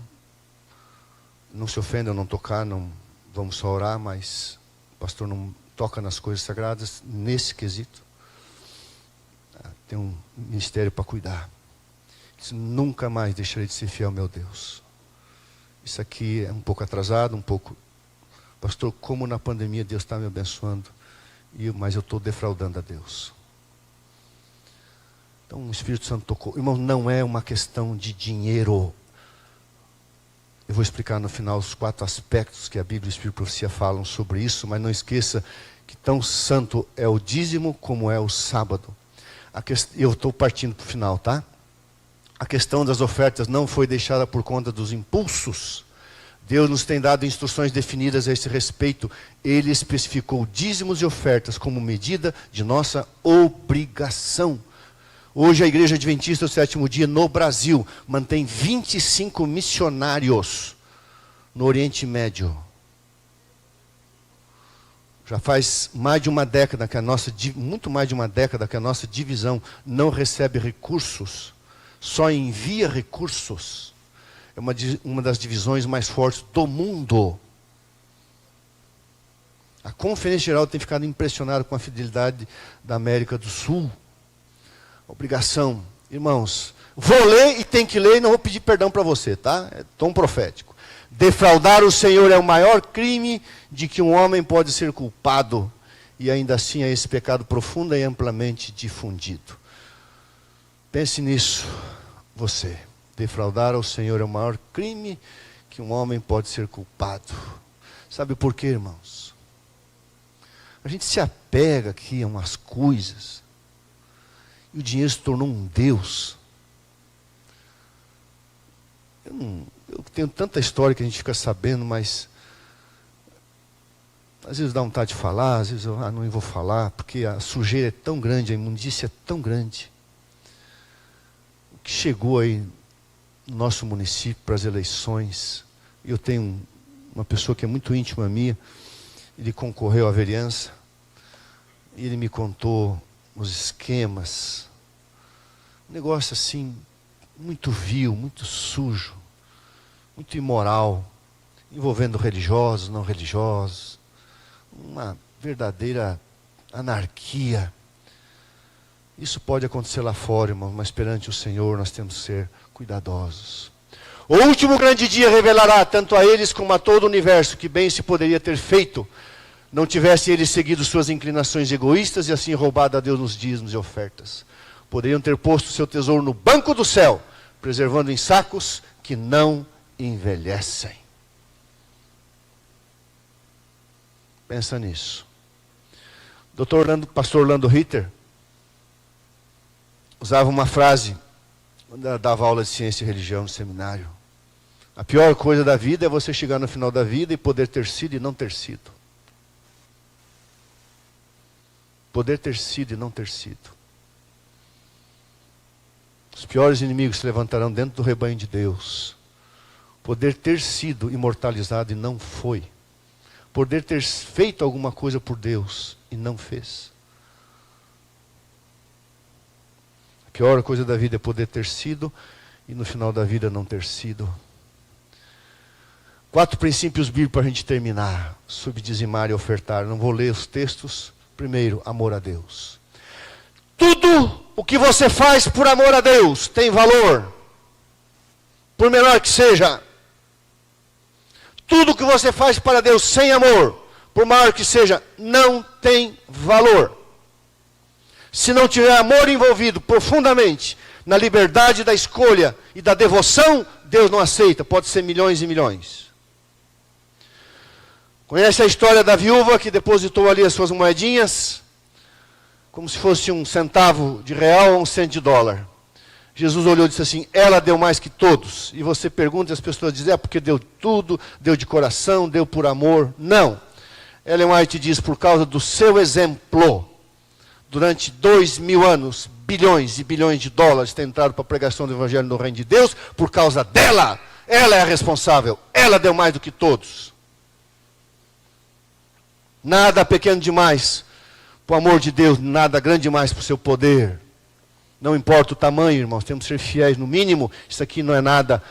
Speaker 1: Não se ofenda eu não tocar, não vamos só orar, mas o pastor não toca nas coisas sagradas, nesse quesito. Tem um ministério para cuidar. Disse, nunca mais deixarei de ser fiel ao meu Deus. Isso aqui é um pouco atrasado, um pouco... Pastor, como na pandemia Deus está me abençoando, mas eu estou defraudando a Deus. Então o Espírito Santo tocou. Irmão, não é uma questão de dinheiro. Eu vou explicar no final os 4 aspectos que a Bíblia e o Espírito e a Profecia falam sobre isso, mas não esqueça que tão santo é o dízimo como é o sábado. Eu estou partindo para o final, tá? A questão das ofertas não foi deixada por conta dos impulsos. Deus nos tem dado instruções definidas a esse respeito. Ele especificou dízimos e ofertas como medida de nossa obrigação. Hoje a Igreja Adventista do Sétimo Dia no Brasil mantém 25 missionários no Oriente Médio. Já faz mais de uma década que muito mais de uma década que a nossa divisão não recebe recursos, só envia recursos. É uma das divisões mais fortes do mundo. A Conferência Geral tem ficado impressionada com a fidelidade da América do Sul. Obrigação, irmãos, vou ler e tem que ler e não vou pedir perdão para você, tá? É tom profético. Defraudar o Senhor é o maior crime de que um homem pode ser culpado, e ainda assim é esse pecado profundo e amplamente difundido. Pense nisso, você. Defraudar ao Senhor é o maior crime que um homem pode ser culpado. Sabe por quê, irmãos? A gente se apega aqui a umas coisas, e o dinheiro se tornou um Deus. Eu tenho tanta história que a gente fica sabendo, mas às vezes dá vontade de falar, às vezes eu não vou falar, porque a sujeira é tão grande, a imundícia é tão grande. O que chegou aí no nosso município para as eleições, eu tenho uma pessoa que é muito íntima minha, ele concorreu à vereança, e ele me contou os esquemas, um negócio assim, muito vil, muito sujo, muito imoral, envolvendo religiosos, não religiosos, uma verdadeira anarquia. Isso pode acontecer lá fora, irmão, mas perante o Senhor nós temos que ser cuidadosos. O último grande dia revelará, tanto a eles como a todo o universo, que bem se poderia ter feito, não tivessem eles seguido suas inclinações egoístas e assim roubado a Deus nos dízimos e ofertas. Poderiam ter posto seu tesouro no banco do céu, preservando em sacos que não envelhecem. Pensa nisso. Pastor Orlando Ritter usava uma frase quando ela dava aula de ciência e religião no seminário. A pior coisa da vida é você chegar no final da vida e poder ter sido e não ter sido. Poder ter sido e não ter sido. Os piores inimigos se levantarão dentro do rebanho de Deus. Poder ter sido imortalizado e não foi. Poder ter feito alguma coisa por Deus e não fez. A pior coisa da vida é poder ter sido e no final da vida não ter sido. 4 princípios bíblicos para a gente terminar sobre dizimar e ofertar. Não vou ler os textos. Primeiro, amor a Deus. Tudo o que você faz por amor a Deus tem valor, por menor que seja. Tudo o que você faz para Deus sem amor, por maior que seja, não tem valor. Se não tiver amor envolvido profundamente na liberdade da escolha e da devoção, Deus não aceita. Pode ser milhões e milhões. Conhece a história da viúva que depositou ali as suas moedinhas, como se fosse um centavo de real ou um cento de dólar. Jesus olhou e disse assim, ela deu mais que todos. E você pergunta e as pessoas dizem, porque deu tudo, deu de coração, deu por amor. Não. Ellen White diz, por causa do seu exemplo, durante 2000 anos, bilhões e bilhões de dólares têm entrado para a pregação do Evangelho no Reino de Deus, por causa dela. Ela é a responsável. Ela deu mais do que todos. Nada pequeno demais para o amor de Deus, nada grande demais para o seu poder. Não importa o tamanho, irmãos, temos que ser fiéis. No mínimo, isso aqui não é nada.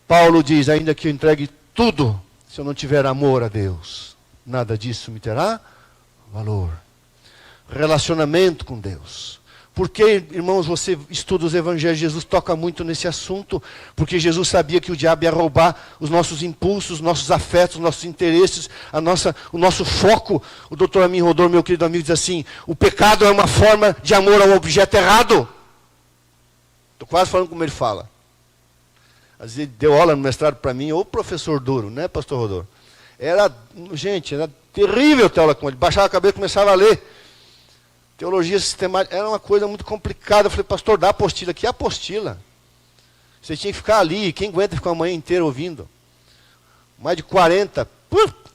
Speaker 1: Paulo diz, ainda que eu entregue tudo, se eu não tiver amor a Deus, nada disso me terá valor. Relacionamento com Deus. Por que, irmãos, você estuda os evangelhos? Jesus toca muito nesse assunto, porque Jesus sabia que o diabo ia roubar os nossos impulsos, os nossos afetos, os nossos interesses, o nosso foco. O doutor Amin Rodor, meu querido amigo, diz assim, o pecado é uma forma de amor ao objeto errado. Estou quase falando como ele fala. Às vezes ele deu aula no mestrado para mim, ou professor duro, né, pastor Rodor? Era terrível ter aula com ele. Baixava a cabeça e começava a ler. Teologia sistemática era uma coisa muito complicada. Eu falei, pastor, dá apostila. Que apostila? Você tinha que ficar ali. Quem aguenta ficar uma manhã inteira ouvindo? Mais de 40,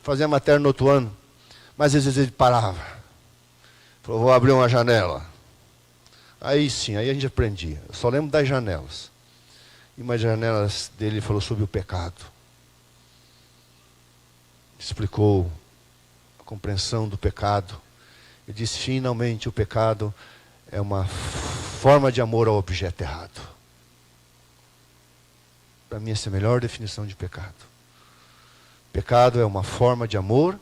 Speaker 1: fazia matéria no outro ano. Mas às vezes ele parava. Falou, vou abrir uma janela. Aí sim, aí a gente aprendia. Eu só lembro das janelas. E uma das janelas dele falou sobre o pecado. Explicou a compreensão do pecado. Ele disse, finalmente, o pecado é uma forma de amor ao objeto errado. Para mim, essa é a melhor definição de pecado. Pecado é uma forma de amor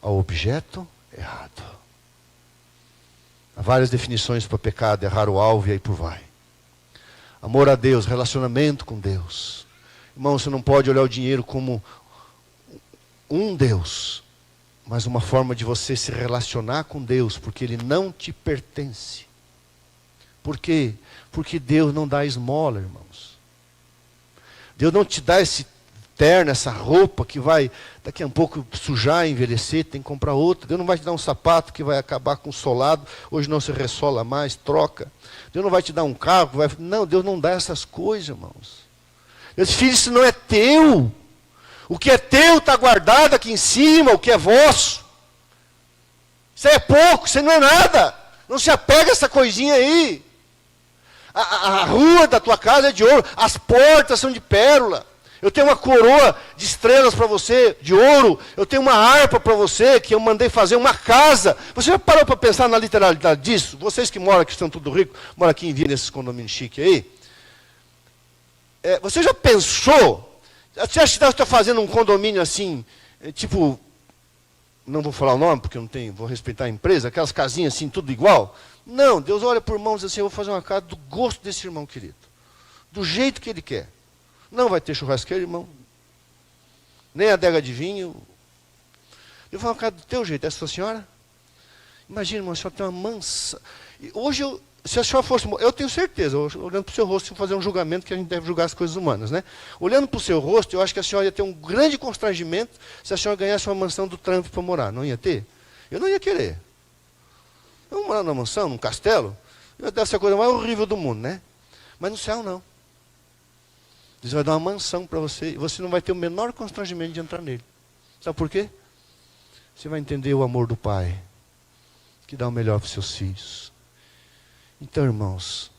Speaker 1: ao objeto errado. Há várias definições para pecado, errar o alvo e aí por vai. Amor a Deus, relacionamento com Deus. Irmão, você não pode olhar o dinheiro como um Deus, mas uma forma de você se relacionar com Deus, porque Ele não te pertence. Por quê? Porque Deus não dá esmola, irmãos. Deus não te dá esse terno, essa roupa que vai daqui a um pouco sujar, envelhecer, tem que comprar outra. Deus não vai te dar um sapato que vai acabar com o solado, hoje não se ressola mais, troca. Deus não vai te dar um carro, não, Deus não dá essas coisas, irmãos. Deus, filho, isso não é teu. O que é teu está guardado aqui em cima, o que é vosso. Isso aí é pouco, isso aí não é nada. Não se apega a essa coisinha aí. A rua da tua casa é de ouro, as portas são de pérola. Eu tenho uma coroa de estrelas para você, de ouro. Eu tenho uma harpa para você, que eu mandei fazer uma casa. Você já parou para pensar na literalidade disso? Vocês que moram aqui, estão tudo ricos, moram aqui em Viena, nesses condomínios chiques aí. Você já pensou? Você acha que está fazendo um condomínio assim, tipo, não vou falar o nome, porque eu não tenho, vou respeitar a empresa, aquelas casinhas assim, tudo igual? Não, Deus olha por irmãos assim, eu vou fazer uma casa do gosto desse irmão querido. Do jeito que ele quer. Não vai ter churrasqueiro, irmão. Nem adega de vinho. Eu vou fazer uma casa do teu jeito, essa sua senhora? Imagina, irmão, a senhora tem uma mansão. Hoje, se a senhora fosse, eu tenho certeza, olhando para o seu rosto, vou fazer um julgamento que a gente deve julgar as coisas humanas, né? Olhando para o seu rosto, eu acho que a senhora ia ter um grande constrangimento se a senhora ganhasse uma mansão do Trump para morar. Não ia ter? Eu não ia querer. Eu vou morar numa mansão, num castelo, deve ser a coisa mais horrível do mundo, né? Mas no céu não. Deus vai dar uma mansão para você e você não vai ter o menor constrangimento de entrar nele. Sabe por quê? Você vai entender o amor do Pai, que dá o melhor para os seus filhos. Então, irmãos,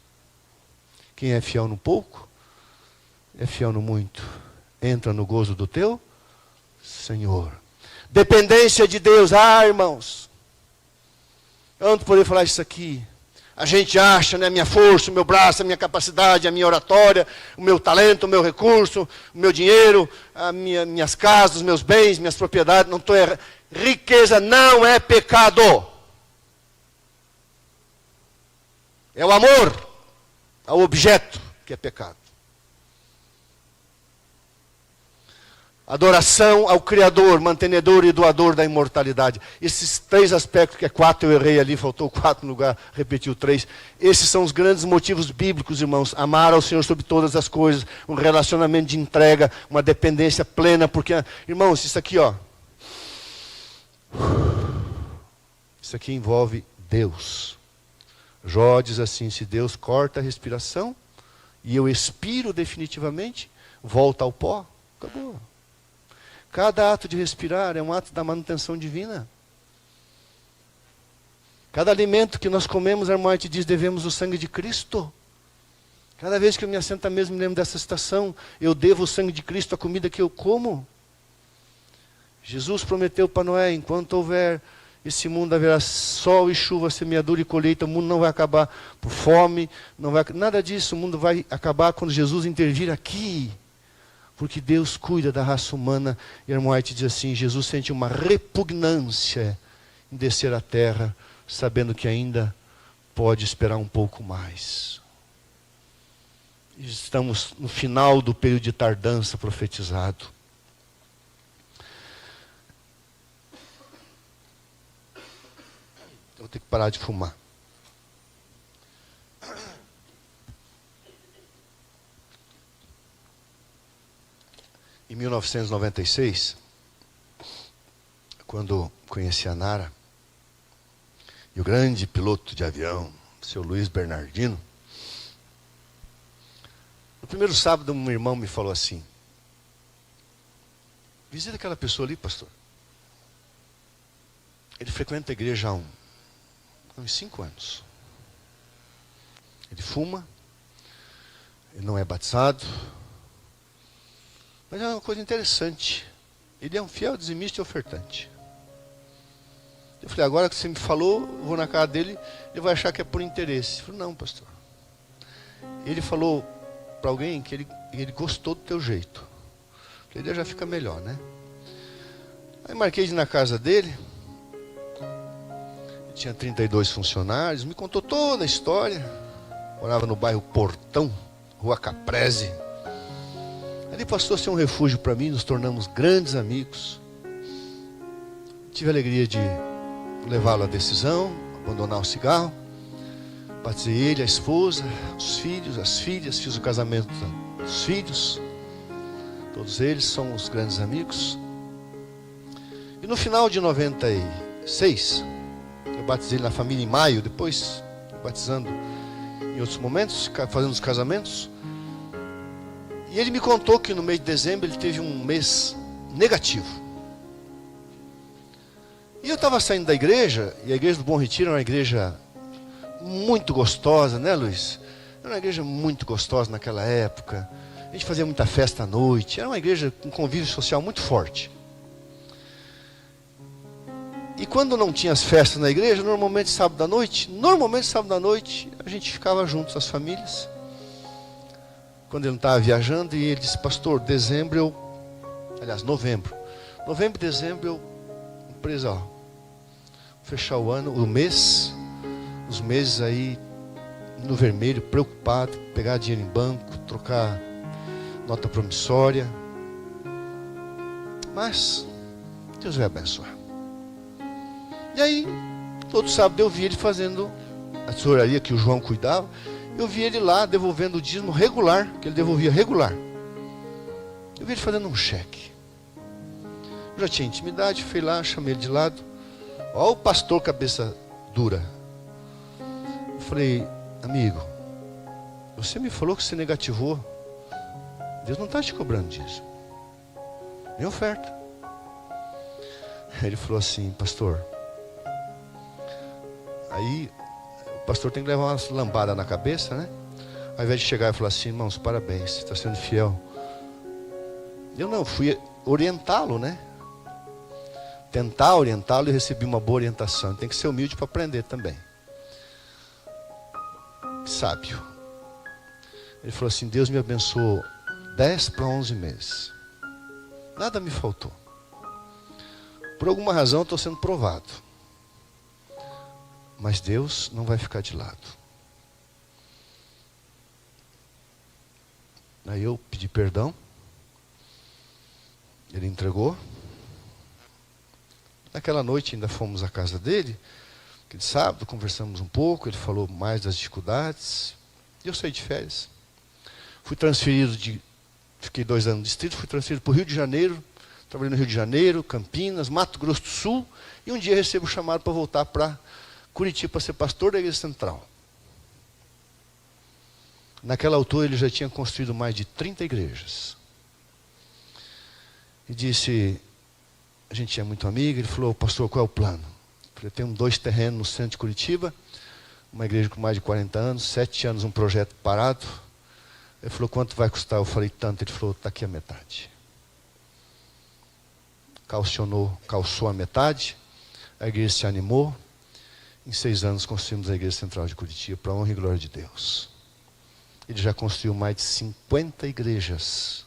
Speaker 1: quem é fiel no pouco, é fiel no muito. Entra no gozo do teu Senhor. Dependência de Deus. Irmãos, eu não poder falar isso aqui. A gente acha, né, a minha força, o meu braço, a minha capacidade, a minha oratória, o meu talento, o meu recurso, o meu dinheiro, minhas casas, os meus bens, minhas propriedades. Não estou errando. Riqueza não é pecado. É o amor ao objeto que é pecado. Adoração ao Criador, mantenedor e doador da imortalidade. Esses três aspectos, que é 4, eu errei ali, faltou 4 no lugar, repetiu 3. Esses são os grandes motivos bíblicos, irmãos. Amar ao Senhor sobre todas as coisas, um relacionamento de entrega, uma dependência plena, porque, irmãos, isso aqui, ó. Isso aqui envolve Deus. Jó diz assim, se Deus corta a respiração e eu expiro definitivamente, volta ao pó, acabou. Cada ato de respirar é um ato da manutenção divina. Cada alimento que nós comemos, a irmã White diz, devemos o sangue de Cristo. Cada vez que eu me assento à mesa, me lembro dessa citação, eu devo o sangue de Cristo à comida que eu como. Jesus prometeu para Noé, enquanto houver esse mundo, haverá sol e chuva, semeadura e colheita, o mundo não vai acabar por fome, não vai, nada disso, o mundo vai acabar quando Jesus intervir aqui. Porque Deus cuida da raça humana. E a irmã White diz assim, Jesus sente uma repugnância em descer à terra, sabendo que ainda pode esperar um pouco mais. Estamos no final do período de tardança profetizado. Eu vou ter que parar de fumar. Em 1996, quando conheci a Nara, e o grande piloto de avião, o seu Luiz Bernardino, no primeiro sábado, um irmão me falou assim, visita aquela pessoa ali, pastor. Ele frequenta a igreja há uns 5 anos. Ele fuma, ele não é batizado, mas é uma coisa interessante. Ele é um fiel dizimista e ofertante. Eu falei, agora que você me falou, eu vou na casa dele, ele vai achar que é por interesse. Eu falei, não, pastor. Ele falou para alguém que ele gostou do teu jeito. Eu falei, já fica melhor, né? Aí marquei de ir na casa dele. Ele tinha 32 funcionários, me contou toda a história. Morava no bairro Portão, Rua Caprese. Ali passou a ser um refúgio para mim, nos tornamos grandes amigos. Tive a alegria de levá-lo à decisão, abandonar o cigarro. Batizei ele, a esposa, os filhos, as filhas, fiz o casamento dos filhos. Todos eles são os grandes amigos. E no final de 96, eu batizei ele na família em maio, depois batizando em outros momentos, fazendo os casamentos. E ele me contou que no mês de dezembro ele teve um mês negativo. E eu estava saindo da igreja, e a igreja do Bom Retiro era uma igreja muito gostosa, né, Luiz? Era uma igreja muito gostosa naquela época. A gente fazia muita festa à noite. Era uma igreja com convívio social muito forte. E quando não tinha as festas na igreja, normalmente sábado à noite, a gente ficava juntos, as famílias. Quando ele não estava viajando, e ele disse, pastor, novembro e dezembro, empresa, ó, fechar o ano, os meses aí no vermelho, preocupado, pegar dinheiro em banco, trocar nota promissória. Mas Deus vai abençoar. E aí, todo sábado eu vi ele fazendo a tesouraria que o João cuidava. Eu vi ele lá devolvendo o dízimo regular, que ele devolvia regular. Eu vi ele fazendo um cheque. Eu já tinha intimidade, fui lá, chamei ele de lado. Ó o pastor cabeça dura. Eu falei, amigo, você me falou que você negativou. Deus não está te cobrando disso. Nem oferta. Ele falou assim, pastor. Aí o pastor tem que levar umas lambadas na cabeça, né? Ao invés de chegar e falar assim, irmãos, parabéns, você está sendo fiel. Eu não, fui orientá-lo, né? Tentar orientá-lo e recebi uma boa orientação. Tem que ser humilde para aprender também. Sábio. Ele falou assim, Deus me abençoou 10 para 11 meses. Nada me faltou. Por alguma razão eu estou sendo provado. Mas Deus não vai ficar de lado. Aí eu pedi perdão. Ele entregou. Naquela noite ainda fomos à casa dele. Aquele sábado conversamos um pouco. Ele falou mais das dificuldades. E eu saí de férias. Fui transferido fiquei 2 anos no distrito. Fui transferido para o Rio de Janeiro. Trabalhei no Rio de Janeiro, Campinas, Mato Grosso do Sul. E um dia recebo o chamado para voltar para Curitiba para ser pastor da Igreja Central. Naquela altura ele já tinha construído mais de 30 igrejas.
Speaker 2: e disse, a gente é muito amigo, ele falou, pastor, qual é o plano? Eu falei, eu tenho 2 terrenos no centro de Curitiba, uma igreja com mais de 40 anos, 7 anos um projeto parado. Ele falou, quanto vai custar? Eu falei, tanto. Ele falou, está aqui a metade. Calçou a metade, a igreja se animou. Em 6 anos construímos a igreja central de Curitiba, para a honra e glória de Deus. Ele já construiu mais de 50 igrejas.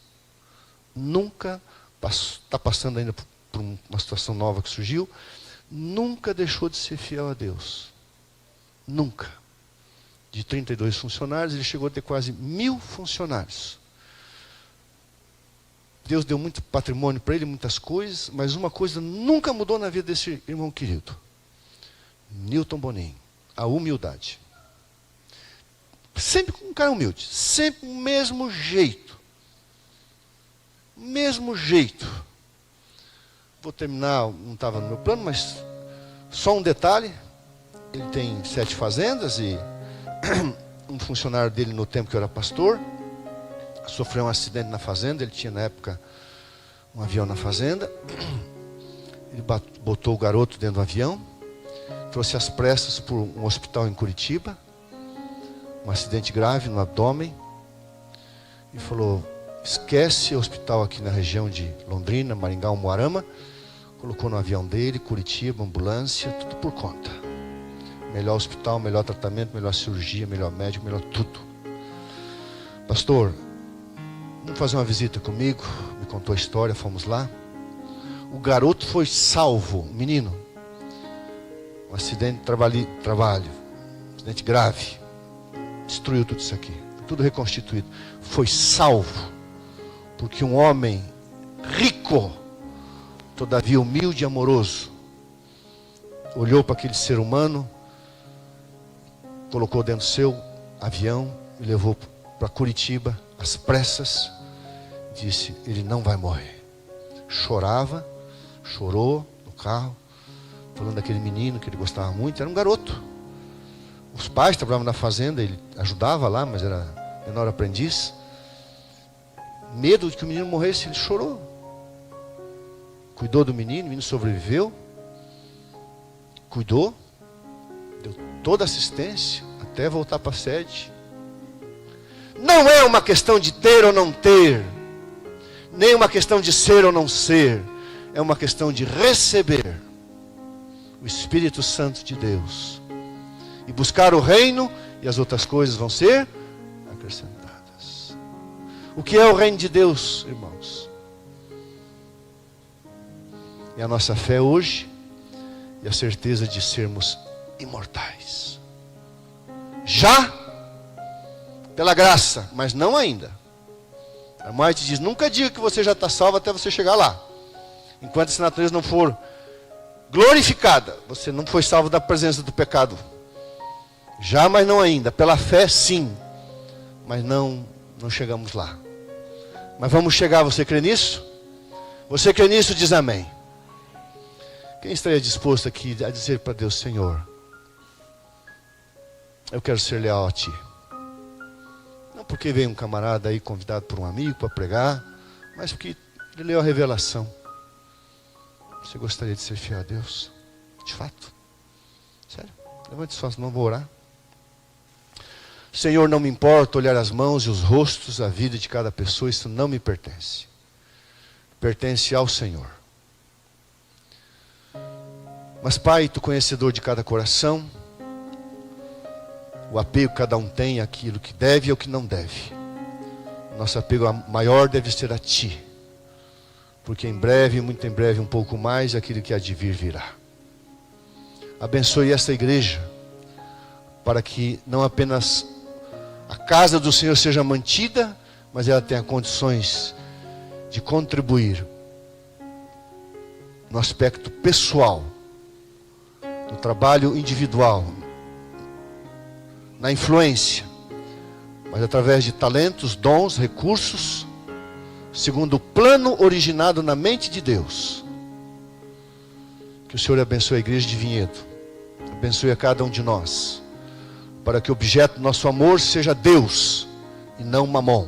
Speaker 2: Nunca, está passando ainda por uma situação nova que surgiu, nunca deixou de ser fiel a Deus. Nunca. De 32 funcionários, ele chegou a ter quase 1000 funcionários. Deus deu muito patrimônio para ele, muitas coisas, mas uma coisa nunca mudou na vida desse irmão querido. Newton Bonin, a humildade. Sempre um cara humilde, sempre o mesmo jeito. Mesmo jeito. Vou terminar, não estava no meu plano, mas só um detalhe. Ele tem 7 fazendas e um funcionário dele no tempo que eu era pastor sofreu um acidente na fazenda. Ele tinha na época um avião na fazenda. Ele botou o garoto dentro do avião, trouxe às pressas para um hospital em Curitiba, um acidente grave no abdômen, e falou, esquece o hospital aqui na região de Londrina, Maringá, Umuarama. Colocou no avião dele, Curitiba, ambulância, tudo por conta. Melhor hospital, melhor tratamento, melhor cirurgia, melhor médico, melhor tudo. Pastor, vamos fazer uma visita comigo. Me contou a história, fomos lá. O garoto foi salvo, o menino. Um acidente de trabalho, acidente grave. Destruiu tudo isso aqui, tudo reconstituído. Foi salvo, porque um homem rico, todavia humilde e amoroso, olhou para aquele ser humano, colocou dentro do seu avião e levou para Curitiba, às pressas. Disse, ele não vai morrer. Chorava, chorou no carro, falando daquele menino que ele gostava muito. Era um garoto. Os pais trabalhavam na fazenda, ele ajudava lá, mas era menor aprendiz. Medo de que o menino morresse, ele chorou. Cuidou do menino, o menino sobreviveu. Cuidou. Deu toda a assistência até voltar para a sede. Não é uma questão de ter ou não ter, nem uma questão de ser ou não ser. É uma questão de receber o Espírito Santo de Deus e buscar o reino, e as outras coisas vão ser acrescentadas. O que é o reino de Deus, irmãos? É a nossa fé hoje e a certeza de sermos imortais. Já pela graça, mas não ainda. A mãe te diz, nunca diga que você já está salvo até você chegar lá. Enquanto essa natureza não for glorificada, você não foi salvo da presença do pecado. Já, mas não ainda. Pela fé, sim. Mas não chegamos lá. Mas vamos chegar, você crê nisso? Você crê nisso, diz amém. Quem estaria disposto aqui a dizer para Deus, Senhor, eu quero ser leal a Ti. Não porque veio um camarada aí convidado por um amigo para pregar, mas porque ele leu a revelação. Você gostaria de ser fiel a Deus? De fato? Sério? Levante suas mãos, vou orar. Senhor, não me importa olhar as mãos e os rostos, a vida de cada pessoa, isso não me pertence. Pertence ao Senhor. Mas Pai, Tu conhecedor de cada coração, o apego que cada um tem àquilo que deve e ao que não deve. Nosso apego maior deve ser a Ti. Porque em breve, muito em breve, um pouco mais, aquilo que há de vir virá. Abençoe esta igreja, para que não apenas a casa do Senhor seja mantida, mas ela tenha condições de contribuir no aspecto pessoal, no trabalho individual, na influência, mas através de talentos, dons, recursos, segundo o plano originado na mente de Deus. Que o Senhor abençoe a igreja de Vinhedo, abençoe a cada um de nós, para que o objeto do nosso amor seja Deus e não Mamon,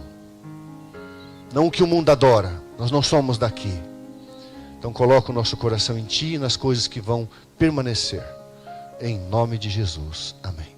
Speaker 2: não o que o mundo adora. Nós não somos daqui, Então coloca o nosso coração em Ti e nas coisas que vão permanecer. Em nome de Jesus. Amém.